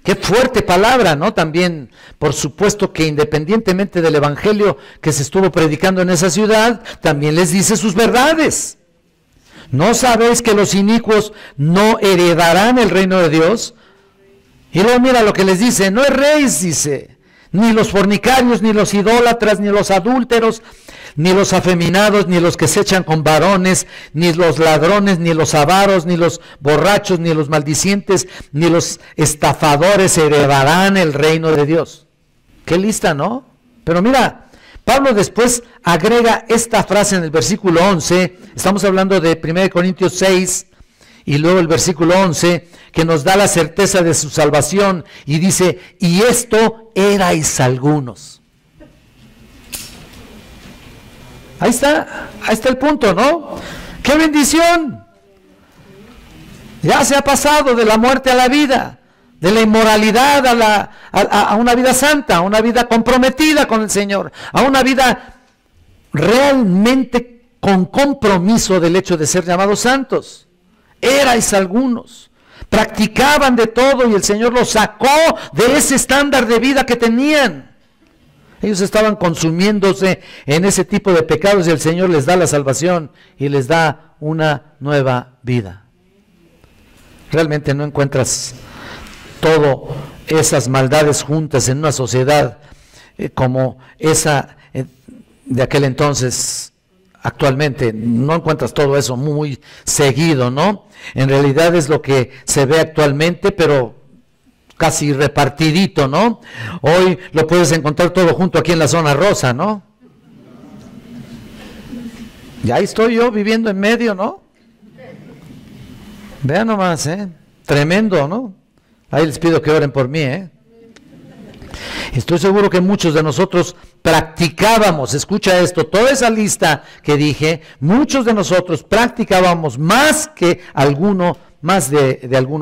qué fuerte palabra, ¿no? También, por supuesto que independientemente del evangelio que se estuvo predicando en esa ciudad, también les dice sus verdades. ¿No sabéis que los inicuos no heredarán el reino de Dios? Y luego mira lo que les dice, no erréis, dice, ni los fornicarios, ni los idólatras, ni los adúlteros, ni los afeminados, ni los que se echan con varones, ni los ladrones, ni los avaros, ni los borrachos, ni los maldicientes, ni los estafadores heredarán el reino de Dios. Qué lista, ¿no? Pero mira, Pablo después agrega esta frase en el versículo 11, estamos hablando de 1 Corintios 6, y luego el versículo 11, que nos da la certeza de su salvación, y dice, y esto erais algunos. Ahí está el punto, ¿no? ¡Qué bendición! Ya se ha pasado de la muerte a la vida, de la inmoralidad a una vida santa, a una vida comprometida con el Señor, a una vida realmente con compromiso del hecho de ser llamados santos. Erais algunos, practicaban de todo y el Señor los sacó de ese estándar de vida que tenían. Ellos estaban consumiéndose en ese tipo de pecados y el Señor les da la salvación y les da una nueva vida. Realmente no encuentras todas esas maldades juntas en una sociedad como esa de aquel entonces. Actualmente no encuentras todo eso muy seguido, ¿no? En realidad es lo que se ve actualmente, pero casi repartidito, ¿no? Hoy lo puedes encontrar todo junto aquí en la zona rosa, ¿no? Y ahí estoy yo viviendo en medio, ¿no? Vean nomás, tremendo, ¿no? Ahí les pido que oren por mí, Estoy seguro que muchos de nosotros practicábamos, escucha esto, toda esa lista que dije, muchos de nosotros practicábamos más de alguno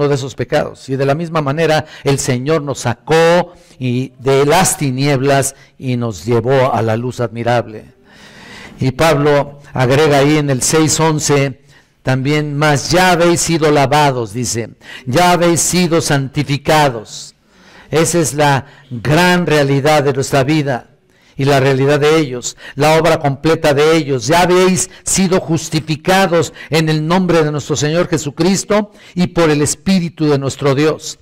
de esos pecados. Y de la misma manera el Señor nos sacó de las tinieblas y nos llevó a la luz admirable. Y Pablo agrega ahí en el 6:11 también, más ya habéis sido lavados, dice, ya habéis sido santificados. Esa es la gran realidad de nuestra vida y la realidad de ellos, la obra completa de ellos. Ya habéis sido justificados en el nombre de nuestro Señor Jesucristo y por el Espíritu de nuestro Dios.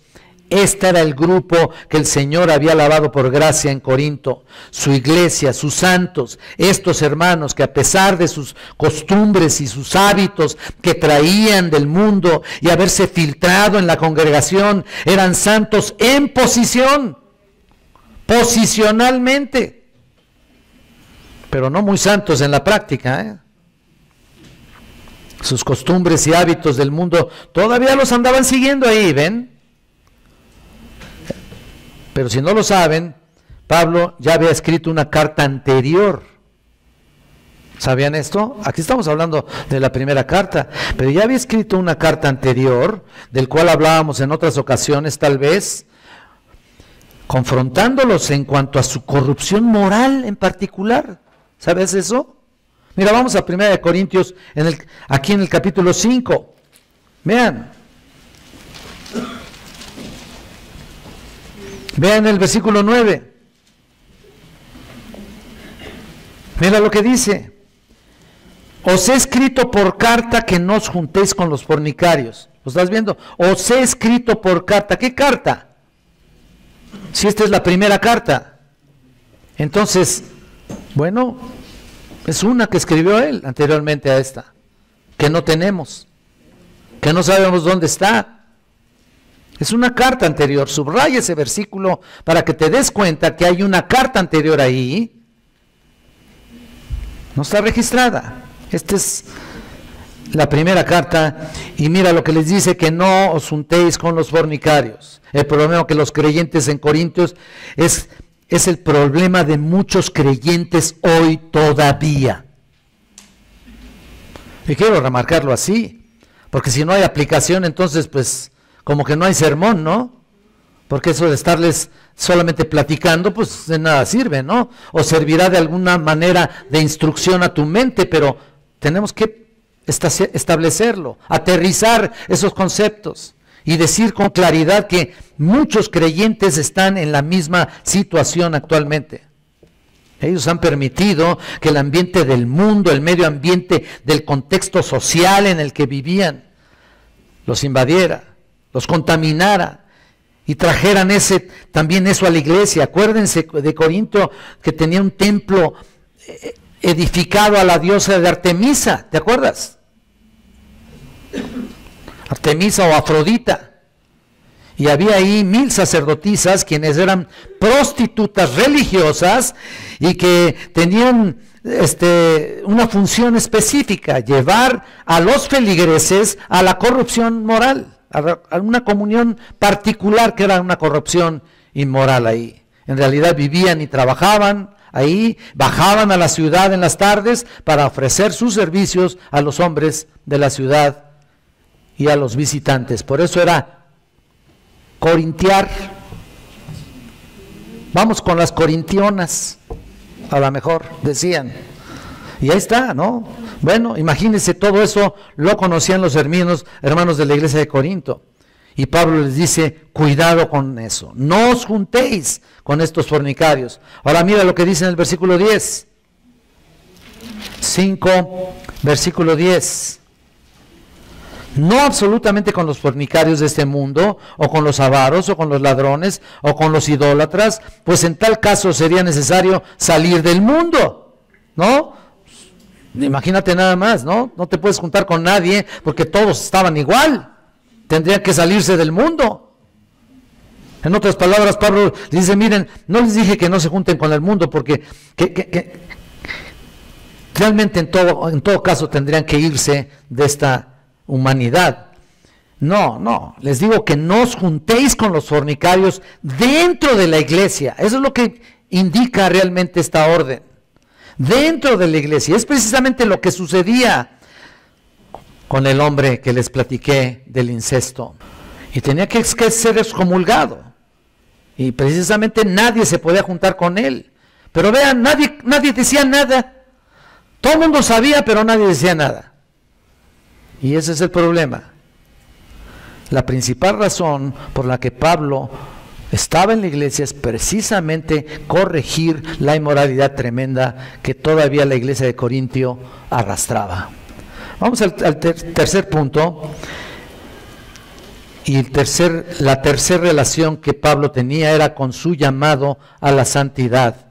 Este era el grupo que el Señor había lavado por gracia en Corinto, su iglesia, sus santos, estos hermanos que a pesar de sus costumbres y sus hábitos que traían del mundo y haberse filtrado en la congregación, eran santos en posición, posicionalmente, pero no muy santos en la práctica, ¿eh? Sus costumbres y hábitos del mundo todavía los andaban siguiendo ahí, ¿ven? Pero si no lo saben, Pablo ya había escrito una carta anterior. ¿Sabían esto? Aquí estamos hablando de la primera carta, pero ya había escrito una carta anterior, del cual hablábamos en otras ocasiones tal vez, confrontándolos en cuanto a su corrupción moral en particular. ¿Sabes eso? Mira, vamos a 1 Corintios, aquí en el capítulo 5. Vean. Vean el versículo 9. Mira lo que dice. Os he escrito por carta que no os juntéis con los fornicarios. ¿Lo estás viendo? Os he escrito por carta. ¿Qué carta? Si esta es la primera carta. Entonces, bueno, es una que escribió él anteriormente a esta, que no tenemos, que no sabemos dónde está. Es una carta anterior. Subraya ese versículo para que te des cuenta que hay una carta anterior ahí. No está registrada. Esta es la primera carta. Y mira lo que les dice, que no os juntéis con los fornicarios. El problema que los creyentes en Corintios es el problema de muchos creyentes hoy todavía. Y quiero remarcarlo así, porque si no hay aplicación, entonces pues como que no hay sermón, ¿no? Porque eso de estarles solamente platicando, pues de nada sirve, ¿no? O servirá de alguna manera de instrucción a tu mente, pero tenemos que establecerlo, aterrizar esos conceptos y decir con claridad que muchos creyentes están en la misma situación actualmente. Ellos han permitido que el ambiente del mundo, el medio ambiente del contexto social en el que vivían, los invadiera, los contaminara y trajeran también eso a la iglesia. Acuérdense de Corinto, que tenía un templo edificado a la diosa de Artemisa, ¿te acuerdas? Artemisa o Afrodita. Y había ahí 1000 sacerdotisas, quienes eran prostitutas religiosas y que tenían una función específica: llevar a los feligreses a la corrupción moral, a una comunión particular que era una corrupción inmoral ahí. En realidad vivían y trabajaban ahí, bajaban a la ciudad en las tardes para ofrecer sus servicios a los hombres de la ciudad y a los visitantes. Por eso era corintiar. Vamos con las corintionas, a lo mejor, decían. Y ahí está, ¿no? Bueno, imagínense, todo eso lo conocían los hermanos de la iglesia de Corinto. Y Pablo les dice, cuidado con eso, no os juntéis con estos fornicarios. Ahora mira lo que dice en el versículo 10. 5, versículo 10. No absolutamente con los fornicarios de este mundo, o con los avaros, o con los ladrones, o con los idólatras, pues en tal caso sería necesario salir del mundo, ¿no? Imagínate nada más, ¿no? No te puedes juntar con nadie porque todos estaban igual. Tendrían que salirse del mundo. En otras palabras, Pablo dice, miren, no les dije que no se junten con el mundo, porque realmente en todo caso tendrían que irse de esta humanidad. No, les digo que no os juntéis con los fornicarios dentro de la iglesia. Eso es lo que indica realmente esta orden. Dentro de la iglesia. Es precisamente lo que sucedía con el hombre que les platiqué del incesto. Y tenía que ser excomulgado. Y precisamente nadie se podía juntar con él. Pero vean, nadie decía nada. Todo el mundo sabía, pero nadie decía nada. Y ese es el problema. La principal razón por la que Pablo estaba en la iglesia es precisamente corregir la inmoralidad tremenda que todavía la iglesia de Corintio arrastraba. Vamos al tercer punto. Y la tercera relación que Pablo tenía era con su llamado a la santidad.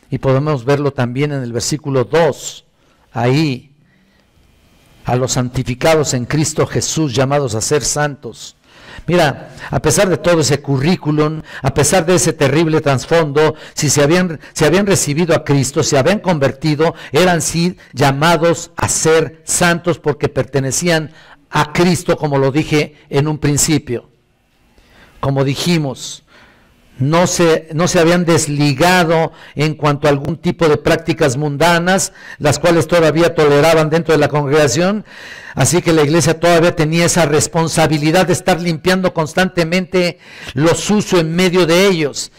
Y podemos verlo también en el versículo 2. Ahí, a los santificados en Cristo Jesús, llamados a ser santos. Mira, a pesar de todo ese currículum, a pesar de ese terrible trasfondo, si se habían recibido a Cristo, se habían convertido, eran sí llamados a ser santos porque pertenecían a Cristo, como lo dije en un principio. Como dijimos, no se habían desligado en cuanto a algún tipo de prácticas mundanas, las cuales todavía toleraban dentro de la congregación, así que la iglesia todavía tenía esa responsabilidad de estar limpiando constantemente lo sucio en medio de ellos.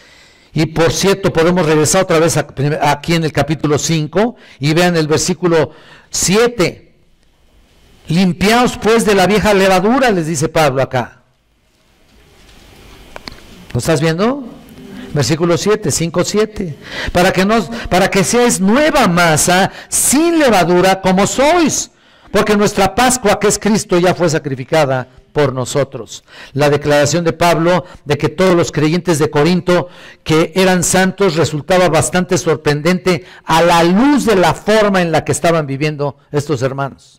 Y por cierto, podemos regresar otra vez aquí en el capítulo 5 y vean el versículo 7. Limpiaos pues de la vieja levadura, les dice Pablo acá. ¿Lo estás viendo? Versículo 7, 5:7. Para que seáis nueva masa, sin levadura, como sois. Porque nuestra Pascua, que es Cristo, ya fue sacrificada por nosotros. La declaración de Pablo de que todos los creyentes de Corinto que eran santos resultaba bastante sorprendente a la luz de la forma en la que estaban viviendo estos hermanos.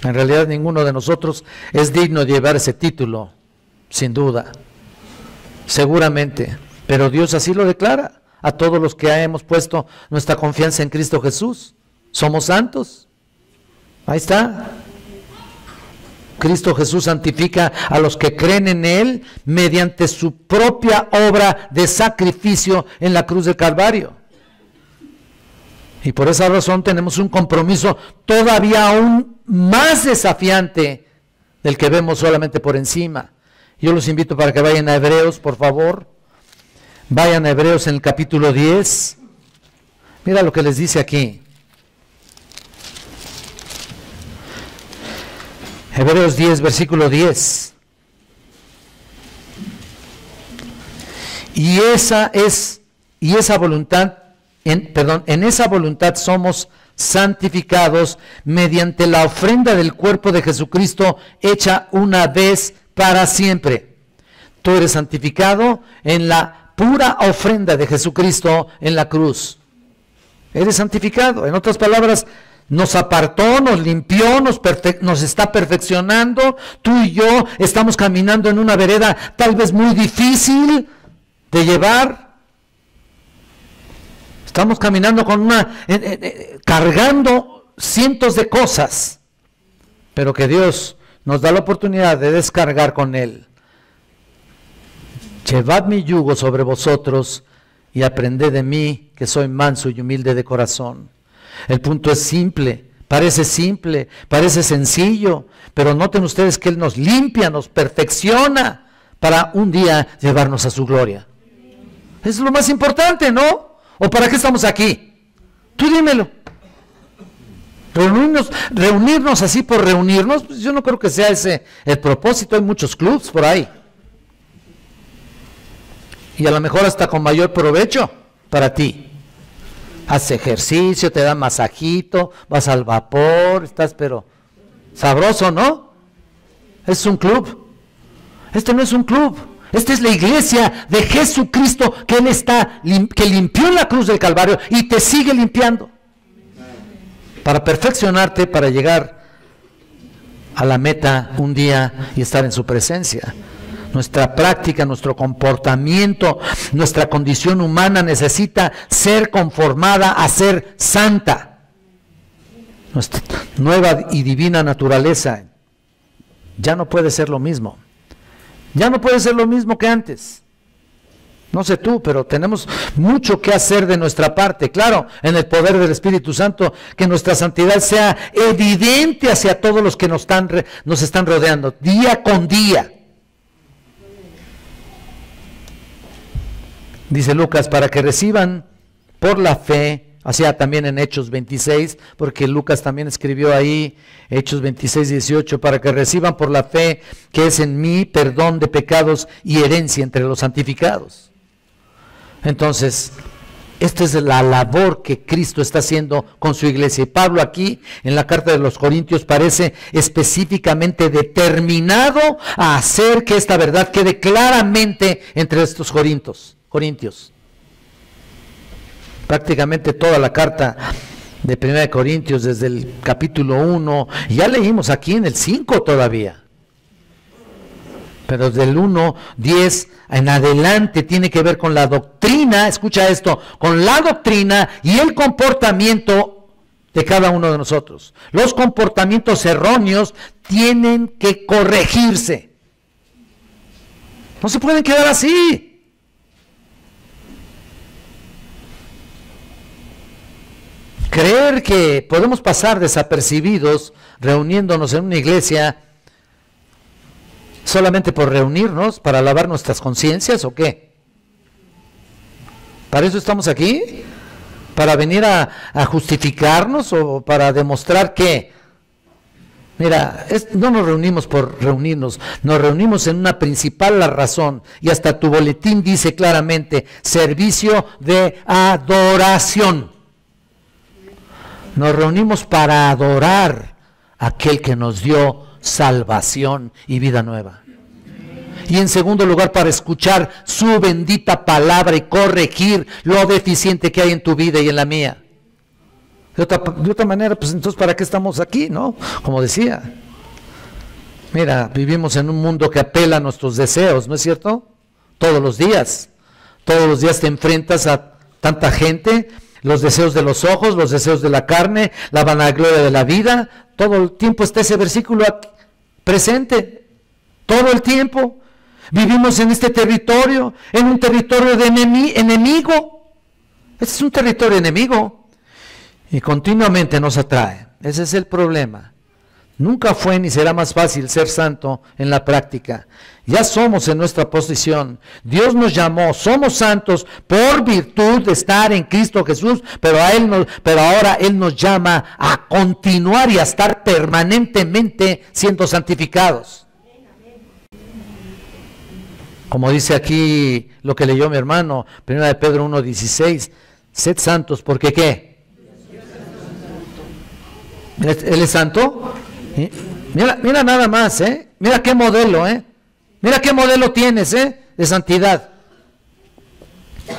En realidad ninguno de nosotros es digno de llevar ese título, sin duda, seguramente, pero Dios así lo declara a todos los que hemos puesto nuestra confianza en Cristo Jesús. Somos santos. Ahí está. Cristo Jesús santifica a los que creen en Él mediante su propia obra de sacrificio en la cruz del Calvario. Y por esa razón tenemos un compromiso todavía aún más desafiante del que vemos solamente por encima. Yo los invito para que vayan a Hebreos, por favor. Vayan a Hebreos en el capítulo 10. Mira lo que les dice aquí. Hebreos 10, versículo 10. En esa voluntad somos santificados mediante la ofrenda del cuerpo de Jesucristo hecha una vez para siempre. Tú eres santificado en la pura ofrenda de Jesucristo en la cruz. Eres santificado. En otras palabras, nos apartó, nos limpió, nos está perfeccionando. Tú y yo estamos caminando en una vereda tal vez muy difícil de llevar. Estamos caminando con cargando cientos de cosas, pero que Dios nos da la oportunidad de descargar con Él. Llevad mi yugo sobre vosotros y aprended de mí, que soy manso y humilde de corazón. El punto es simple, parece sencillo, pero noten ustedes que Él nos limpia, nos perfecciona para un día llevarnos a su gloria. Es lo más importante, ¿no? ¿O para qué estamos aquí? Tú dímelo. Reunirnos así por reunirnos, pues yo no creo que sea ese el propósito. Hay muchos clubs por ahí. Y a lo mejor hasta con mayor provecho para ti. Haces ejercicio, te da masajito, vas al vapor, estás pero sabroso, ¿no? Es un club. Este no es un club. Esta es la iglesia de Jesucristo que que limpió en la cruz del Calvario y te sigue limpiando. Para perfeccionarte, para llegar a la meta un día y estar en su presencia. Nuestra práctica, nuestro comportamiento, nuestra condición humana necesita ser conformada a ser santa. Nuestra nueva y divina naturaleza ya no puede ser lo mismo. Ya no puede ser lo mismo que antes. No sé tú, pero tenemos mucho que hacer de nuestra parte. Claro, en el poder del Espíritu Santo, que nuestra santidad sea evidente hacia todos los que nos están rodeando, día con día. Dice Lucas, para que reciban por la fe Hacia también en Hechos 26, porque Lucas también escribió ahí, Hechos 26, 18, para que reciban por la fe que es en mí perdón de pecados y herencia entre los santificados. Entonces, esta es la labor que Cristo está haciendo con su iglesia. Y Pablo aquí, en la carta de los Corintios, parece específicamente determinado a hacer que esta verdad quede claramente entre estos corintios. Prácticamente toda la carta de 1 Corintios, desde el capítulo 1, ya leímos aquí en el 5 todavía. Pero del 1:10 en adelante tiene que ver con la doctrina, escucha esto, con la doctrina y el comportamiento de cada uno de nosotros. Los comportamientos erróneos tienen que corregirse. No se pueden quedar así. Creer que podemos pasar desapercibidos reuniéndonos en una iglesia solamente por reunirnos, para lavar nuestras conciencias, ¿o qué? ¿Para eso estamos aquí? ¿Para venir a justificarnos o para demostrar que? Mira, no nos reunimos por reunirnos, nos reunimos en una principal razón, y hasta tu boletín dice claramente, servicio de adoración. Nos reunimos para adorar a aquel que nos dio salvación y vida nueva. Y en segundo lugar, para escuchar su bendita palabra y corregir lo deficiente que hay en tu vida y en la mía. De otra manera, pues entonces, ¿para qué estamos aquí, no? Como decía. Mira, vivimos en un mundo que apela a nuestros deseos, ¿no es cierto? Todos los días te enfrentas a tanta gente, los deseos de los ojos, los deseos de la carne, la vanagloria de la vida. Todo el tiempo está ese versículo presente, todo el tiempo. Vivimos en este territorio, en un territorio de enemigo. Este es un territorio enemigo y continuamente nos atrae. Ese es el problema. Nunca fue ni será más fácil ser santo en la práctica. Ya somos en nuestra posición. Dios nos llamó, somos santos por virtud de estar en Cristo Jesús, pero ahora Él nos llama a continuar y a estar permanentemente siendo santificados. Como dice aquí lo que leyó mi hermano, 1 de Pedro 1:16, sed santos, porque ¿qué? ¿Él es santo? Mira nada más, mira qué modelo, mira qué modelo tienes, de santidad.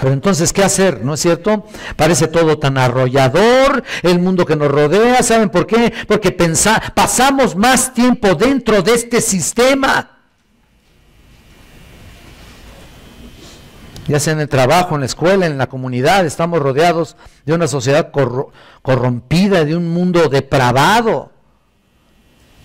Pero entonces, ¿qué hacer? ¿No es cierto? Parece todo tan arrollador, el mundo que nos rodea. ¿Saben por qué? Porque pasamos más tiempo dentro de este sistema. Ya sea en el trabajo, en la escuela, en la comunidad, estamos rodeados de una sociedad corrompida, de un mundo depravado.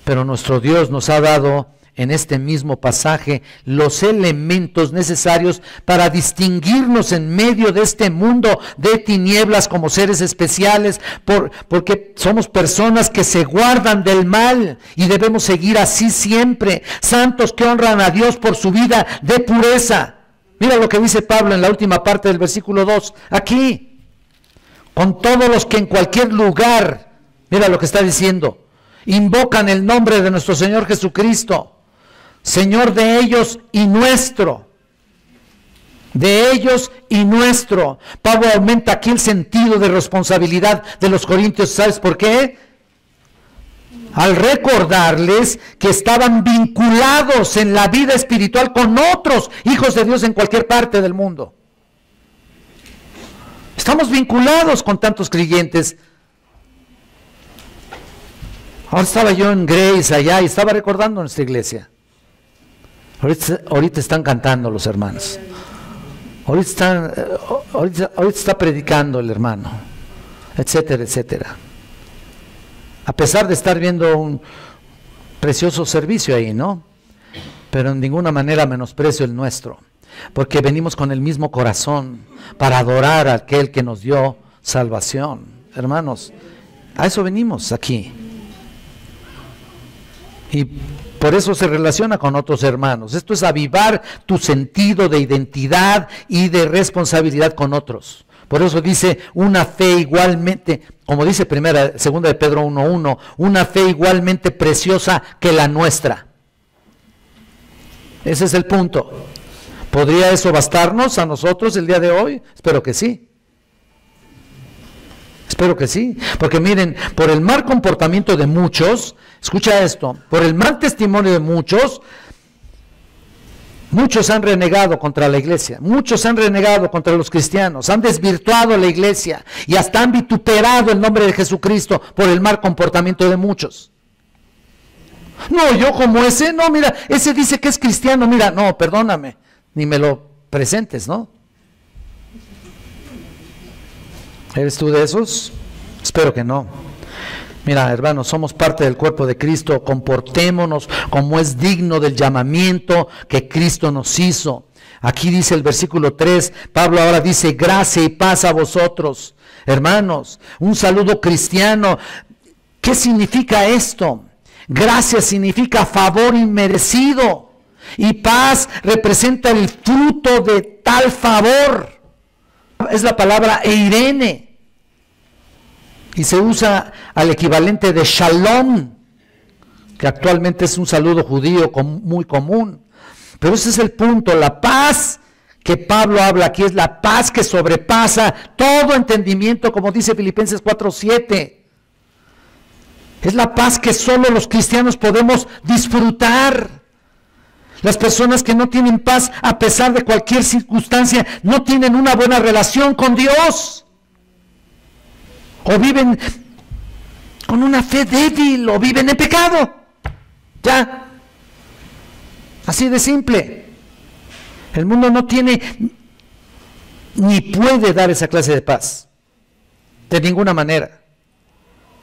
Pero nuestro Dios nos ha dado en este mismo pasaje los elementos necesarios para distinguirnos en medio de este mundo de tinieblas como seres especiales, porque somos personas que se guardan del mal y debemos seguir así siempre, santos que honran a Dios por su vida de pureza. Mira lo que dice Pablo en la última parte del versículo 2, aquí, con todos los que en cualquier lugar, mira lo que está diciendo, invocan el nombre de nuestro Señor Jesucristo, Señor de ellos y nuestro. De ellos y nuestro. Pablo aumenta aquí el sentido de responsabilidad de los corintios. ¿Sabes por qué? Al recordarles que estaban vinculados en la vida espiritual con otros hijos de Dios en cualquier parte del mundo. Estamos vinculados con tantos creyentes. Ahora estaba yo en Grace allá y estaba recordando nuestra iglesia. Ahorita están cantando los hermanos. Ahorita está predicando el hermano, etcétera, etcétera. A pesar de estar viendo un precioso servicio ahí, ¿no? Pero en ninguna manera menosprecio el nuestro, porque venimos con el mismo corazón para adorar a aquel que nos dio salvación. Hermanos, a eso venimos aquí. Y por eso se relaciona con otros hermanos. Esto es avivar tu sentido de identidad y de responsabilidad con otros. Por eso dice una fe igualmente, como dice segunda de Pedro 1:1, una fe igualmente preciosa que la nuestra. Ese es el punto. ¿Podría eso bastarnos a nosotros el día de hoy? Espero que sí. Espero que sí, porque miren, por el mal comportamiento de muchos, escucha esto, por el mal testimonio de muchos han renegado contra la iglesia, muchos han renegado contra los cristianos, han desvirtuado la iglesia y hasta han vituperado el nombre de Jesucristo por el mal comportamiento de muchos. No, yo como ese, no, mira, ese dice que es cristiano, mira, no, perdóname, ni me lo presentes, ¿no? ¿Eres tú de esos? Espero que no. Mira, hermanos, somos parte del cuerpo de Cristo, comportémonos como es digno del llamamiento que Cristo nos hizo. Aquí dice el versículo 3, Pablo ahora dice, gracia y paz a vosotros. Hermanos, un saludo cristiano. ¿Qué significa esto? Gracia significa favor inmerecido y paz representa el fruto de tal favor. Es la palabra eirene y se usa al equivalente de shalom, que actualmente es un saludo judío muy común. Pero ese es el punto, la paz que Pablo habla aquí es la paz que sobrepasa todo entendimiento, como dice Filipenses 4:7. Es la paz que solo los cristianos podemos disfrutar. Las personas que no tienen paz a pesar de cualquier circunstancia no tienen una buena relación con Dios. O viven con una fe débil o viven en pecado. Ya. Así de simple. El mundo no tiene ni puede dar esa clase de paz. De ninguna manera.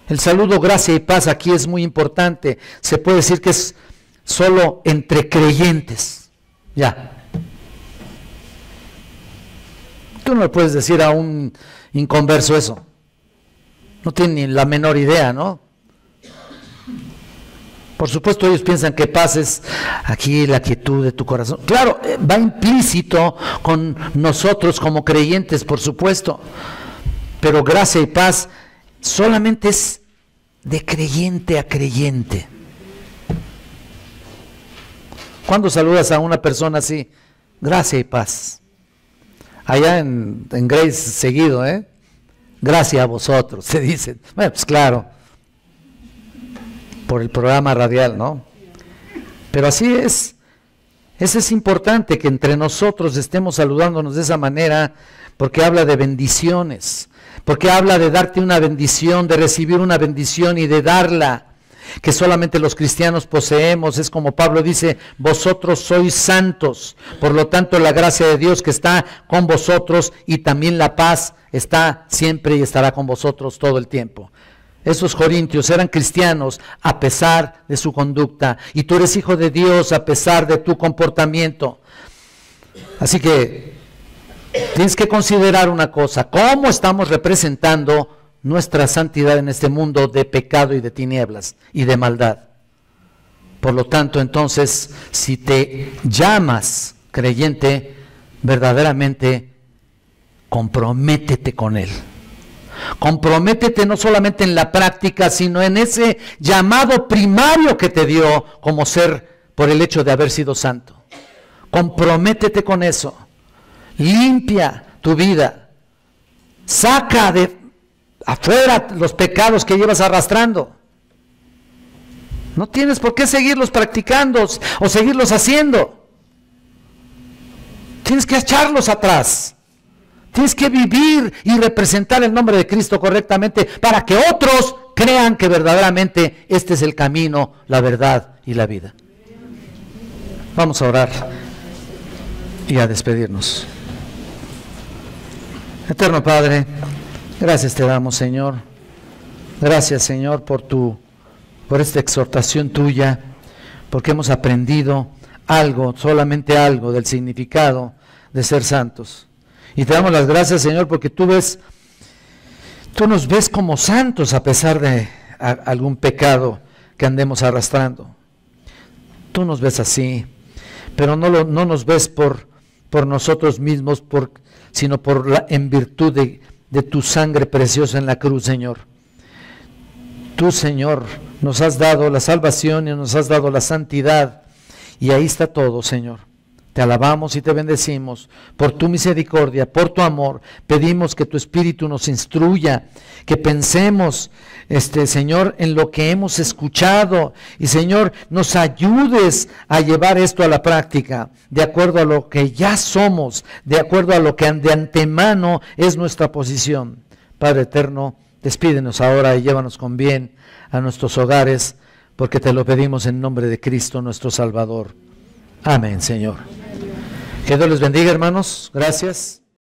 El saludo gracia y paz aquí es muy importante. Se puede decir que es solo entre creyentes. Ya. Tú no le puedes decir a un inconverso eso. No tiene ni la menor idea, ¿no? Por supuesto, ellos piensan que paz es aquí la quietud de tu corazón. Claro, va implícito con nosotros como creyentes, por supuesto. Pero gracia y paz solamente es de creyente a creyente. ¿Cuándo saludas a una persona así? Gracia y paz. Allá en Grace seguido, gracias a vosotros, se dicen. Bueno, pues claro, por el programa radial, ¿no? Pero así es. Eso es importante, que entre nosotros estemos saludándonos de esa manera, porque habla de bendiciones, porque habla de darte una bendición, de recibir una bendición y de darla, que solamente los cristianos poseemos. Es como Pablo dice, vosotros sois santos, por lo tanto la gracia de Dios que está con vosotros y también la paz está siempre y estará con vosotros todo el tiempo. Esos corintios eran cristianos a pesar de su conducta, y tú eres hijo de Dios a pesar de tu comportamiento. Así que tienes que considerar una cosa: cómo estamos representando nuestra santidad en este mundo de pecado y de tinieblas y de maldad. Por lo tanto, entonces, si te llamas creyente, verdaderamente comprométete con Él. Comprométete no solamente en la práctica, sino en ese llamado primario que te dio como ser por el hecho de haber sido santo. Comprométete con eso. Limpia tu vida. Saca de afuera los pecados que llevas arrastrando. No tienes por qué seguirlos practicando o seguirlos haciendo. Tienes que echarlos atrás. Tienes que vivir y representar el nombre de Cristo correctamente para que otros crean que verdaderamente este es el camino, la verdad y la vida. Vamos a orar y a despedirnos. Eterno Padre, gracias te damos, Señor. Gracias, Señor, por esta exhortación tuya, porque hemos aprendido algo, solamente algo, del significado de ser santos. Y te damos las gracias, Señor, porque tú nos ves como santos a pesar de algún pecado que andemos arrastrando. Tú nos ves así, pero no nos ves por por nosotros mismos, sino en virtud de tu sangre preciosa en la cruz, Señor. Tú, Señor, nos has dado la salvación y nos has dado la santidad, y ahí está todo, Señor. Te alabamos y te bendecimos por tu misericordia, por tu amor. Pedimos que tu Espíritu nos instruya, que pensemos, Señor, en lo que hemos escuchado, y Señor, nos ayudes a llevar esto a la práctica, de acuerdo a lo que ya somos, de acuerdo a lo que de antemano es nuestra posición. Padre eterno, despídenos ahora y llévanos con bien a nuestros hogares, porque te lo pedimos en nombre de Cristo nuestro Salvador. Amén, Señor. Que Dios les bendiga, hermanos. Gracias.